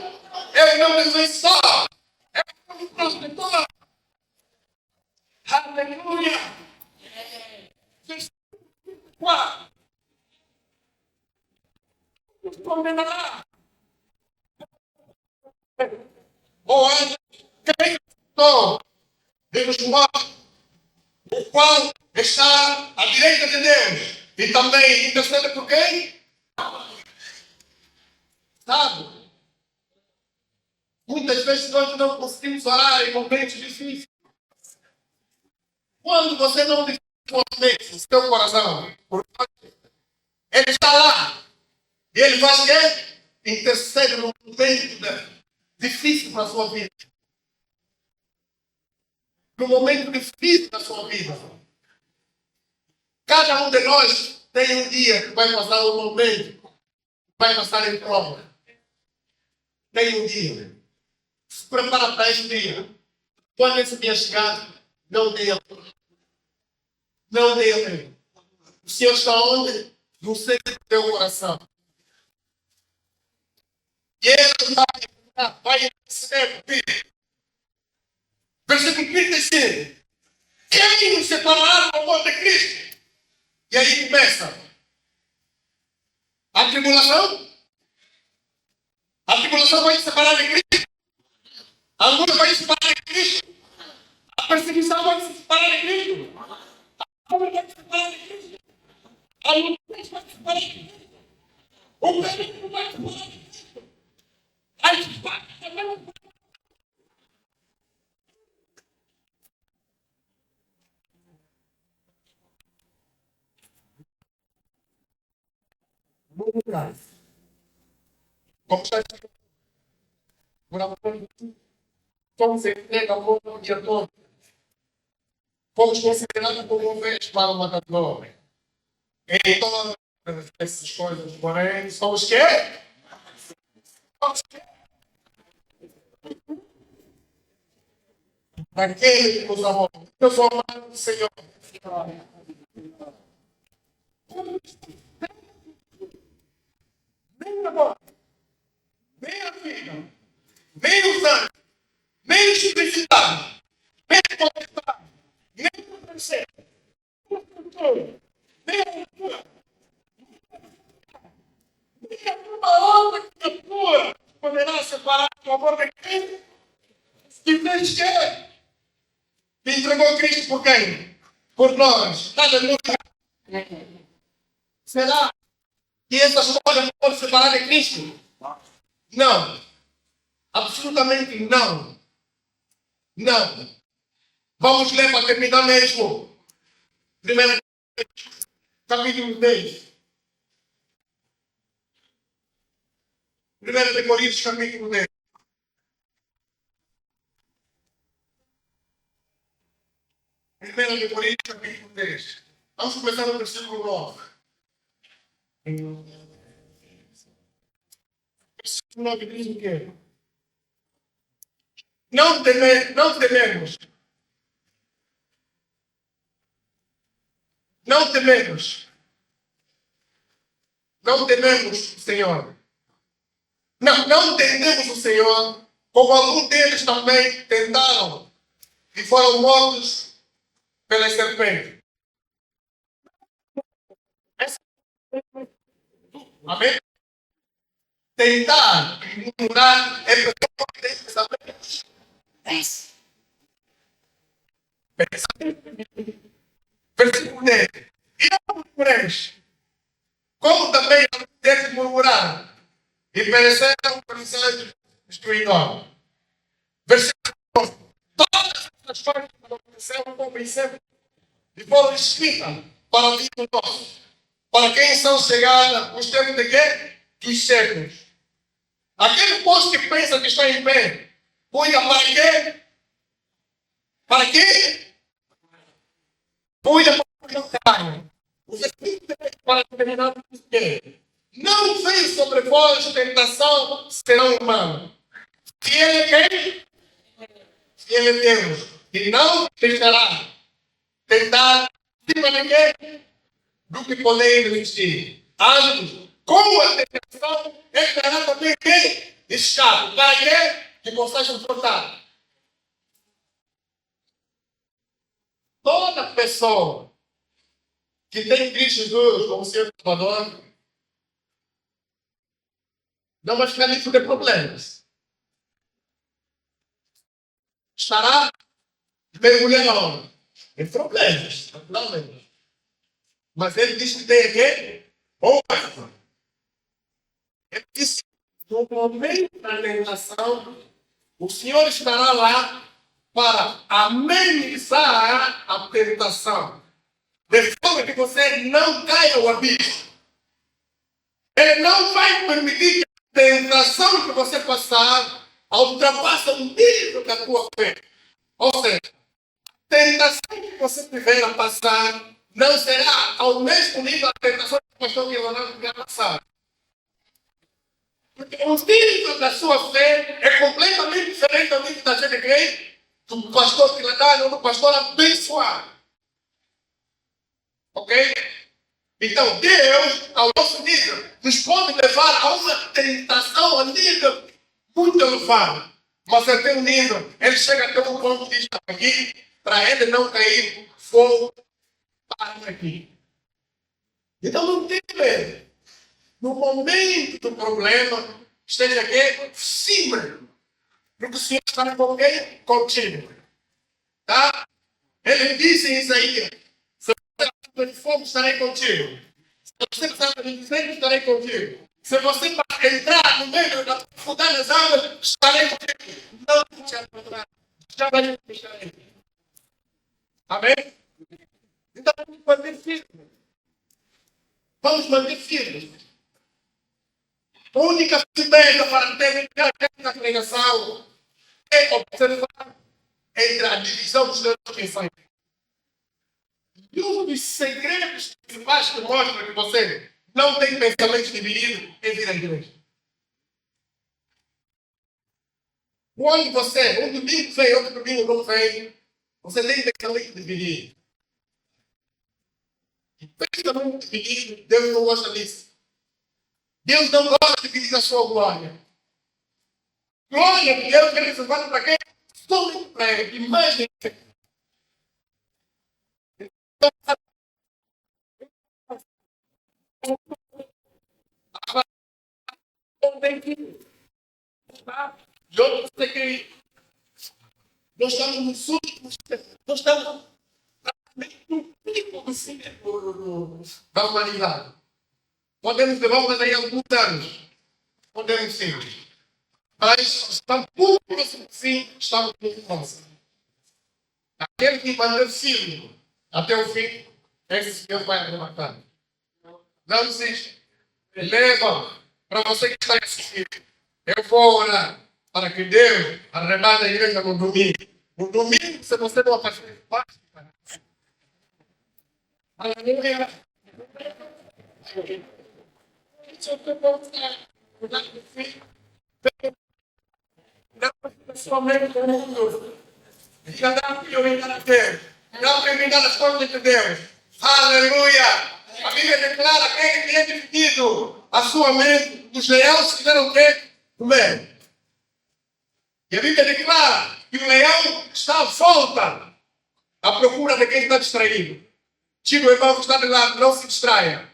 é o meu defensor, é o meu protetor. Aleluia! Versículo condenará. Ou antes, quem estou Deus morto, o qual está à direita de Deus e também intercede por quem? Sabe? Muitas vezes nós não conseguimos orar em momentos difíceis. Quando você não diz o seu coração, ele está lá. E ele faz o quê? Intercede no momento dele. difícil na sua vida, no momento difícil da sua vida, cada um de nós tem um dia que vai passar um momento, vai passar em prova. Tem um dia. Se prepara para esse dia. Quando esse dia chegar, não tenha medo. Não tenha medo. O Senhor está onde? No centro do teu coração. E Ele vai receber o filho. Versículo 35. Quem nos separará do amor de Cristo? E aí começa. A tribulação? A tribulação vai nos separar de Cristo. A angústia vai nos separar de Cristo. A perseguição vai nos separar de Cristo. A fome vai nos separar de Cristo. A luta vai nos separar de Cristo. O perigo vai nos separar de Cristo. A espada também vai nos separar. Como está escrito? Por amor de Deus. Como se entrega ao povo o dia todo. Fomos considerados como ovelhas para o matador. Em todas essas coisas, porém, somos quê? Somos quê? Daquele que nos amou. Eu sou amado do Senhor. Nem a morte, nem a vida, nem os anjos, nem os simplicidades, nem a potestade, nem o presente, nem o futuro, nem a cultura, nem alguma outra criatura poderá separar do amor de Cristo. E fez quê? E entregou Cristo por quem? Por nós. Aleluia. Será que essas coisas podem separar de Cristo? Não. Absolutamente não. Não. Vamos ler para terminar mesmo. Primeiro capítulo 10. 1 Coríntios capítulo 10. 1 Coríntios capítulo 10. Vamos começar no versículo 9. Versículo 9 diz o quê? Não tememos. Não tememos. Não tememos o Senhor. Não tememos o Senhor, como alguns deles também tentaram e foram mortos pela serpente. Amém? Tentar e murmurar é pessoa que tem pensamento. Versículo 10. E não murmureis, como também não deves murmurar, e pereceram pelos anjos destruidores. Versículo 11. Todas as coisas que aconteceram com princípio e foram escritas para o livro nosso, para quem são chegados os tempos de quê? Dos séculos. Aquele posto que pensa que está em pé, cuida para quê? Para quê? Cuida para que não caia. Os Espíritos para terminar o quê? Não vem sobre vós tentação senão humana. Se ele é quem? Se ele é Deus. E não deixará tentar acima de ninguém do que poder resistir. Antes, com a tentação, ele terá também quem? Escape. Para quê? Que possais suportar. Toda pessoa que tem Cristo Jesus como seu Salvador não vai ficar livre de problemas. Estará mergulhando em problemas, naturalmente. Mas ele disse que tem aqui honra. Ele disse que no momento da tentação, o Senhor estará lá para amenizar a tentação. De forma que você não caia ao abismo. Ele não vai permitir que a tentação que você passar ultrapassa o nível da tua fé. Ou seja, a tentação que você tiver a passar não será ao mesmo nível da tentação que o pastor Leonardo vai passar. Porque o nível da sua fé é completamente diferente do nível da gente crente, do pastor que lhe dá ou do pastor abençoado. Ok? Então, Deus, ao nosso nível, nos pode levar a uma tentação a nível muito elevado. Mas até um nível, ele chega até um ponto de estar aqui, para ele não cair fogo para aqui. Então não tem medo. No momento do problema, esteja aqui, cima. Porque o Senhor está com quem? Contigo. Tá? Ele disse em Isaías, se você está de fogo, estarei contigo. Se você está de incêndio, estarei contigo. Se você entrar no meio da profundidade das águas, estarei contigo. Não te abandonar. Jamais estarei. Amém? Então vamos manter firme. Vamos manter firme. A única firmeza para terminar essa pregação é observar entre a divisão dos teus pensamentos. E um dos segredos principais que mostra que você não tem pensamentos divididos é vir à igreja. Quando você, um domingo vem, outro domingo não vem, você tem pensamento dividido. Pensamento dividido, Deus não gosta disso. Deus não gosta de dividir a sua glória. Glória de Deus, ele reservado para quem? Somente para ele. Imagem. Nós estamos nos últimos, nós estamos no pico da humanidade. Podemos levar aí alguns anos. Podemos sim. Mas estamos muito próximo do fim, estamos muito próximos. Aquele que mantém firme até o fim, esse Deus vai arrebatar. Não existe. Leva para você que está assistindo. Eu vou orar para que Deus arrebate a igreja no domingo. No domingo, se você não aparecer, parte. Aleluia. Não somente o mundo. Enganar filho, enganar Deus. Não terminar as coisas de Deus. Aleluia. A Bíblia declara que ele tinha dividido a sua mente dos leões que fizeram o quê? Comer. E a Bíblia declara que o leão está à volta à procura de quem está distraído. Tira o irmão que está de lado, não se distraia.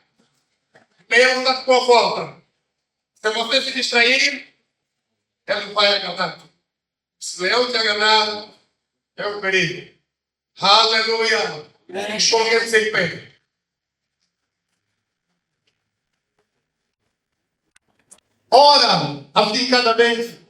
O leão está à tua volta. Se você se distrair, ele vai agarrar. Se o leão te agarrar, é o perigo. Aleluia. Enxergue-se em pé. Ora, assim cada vez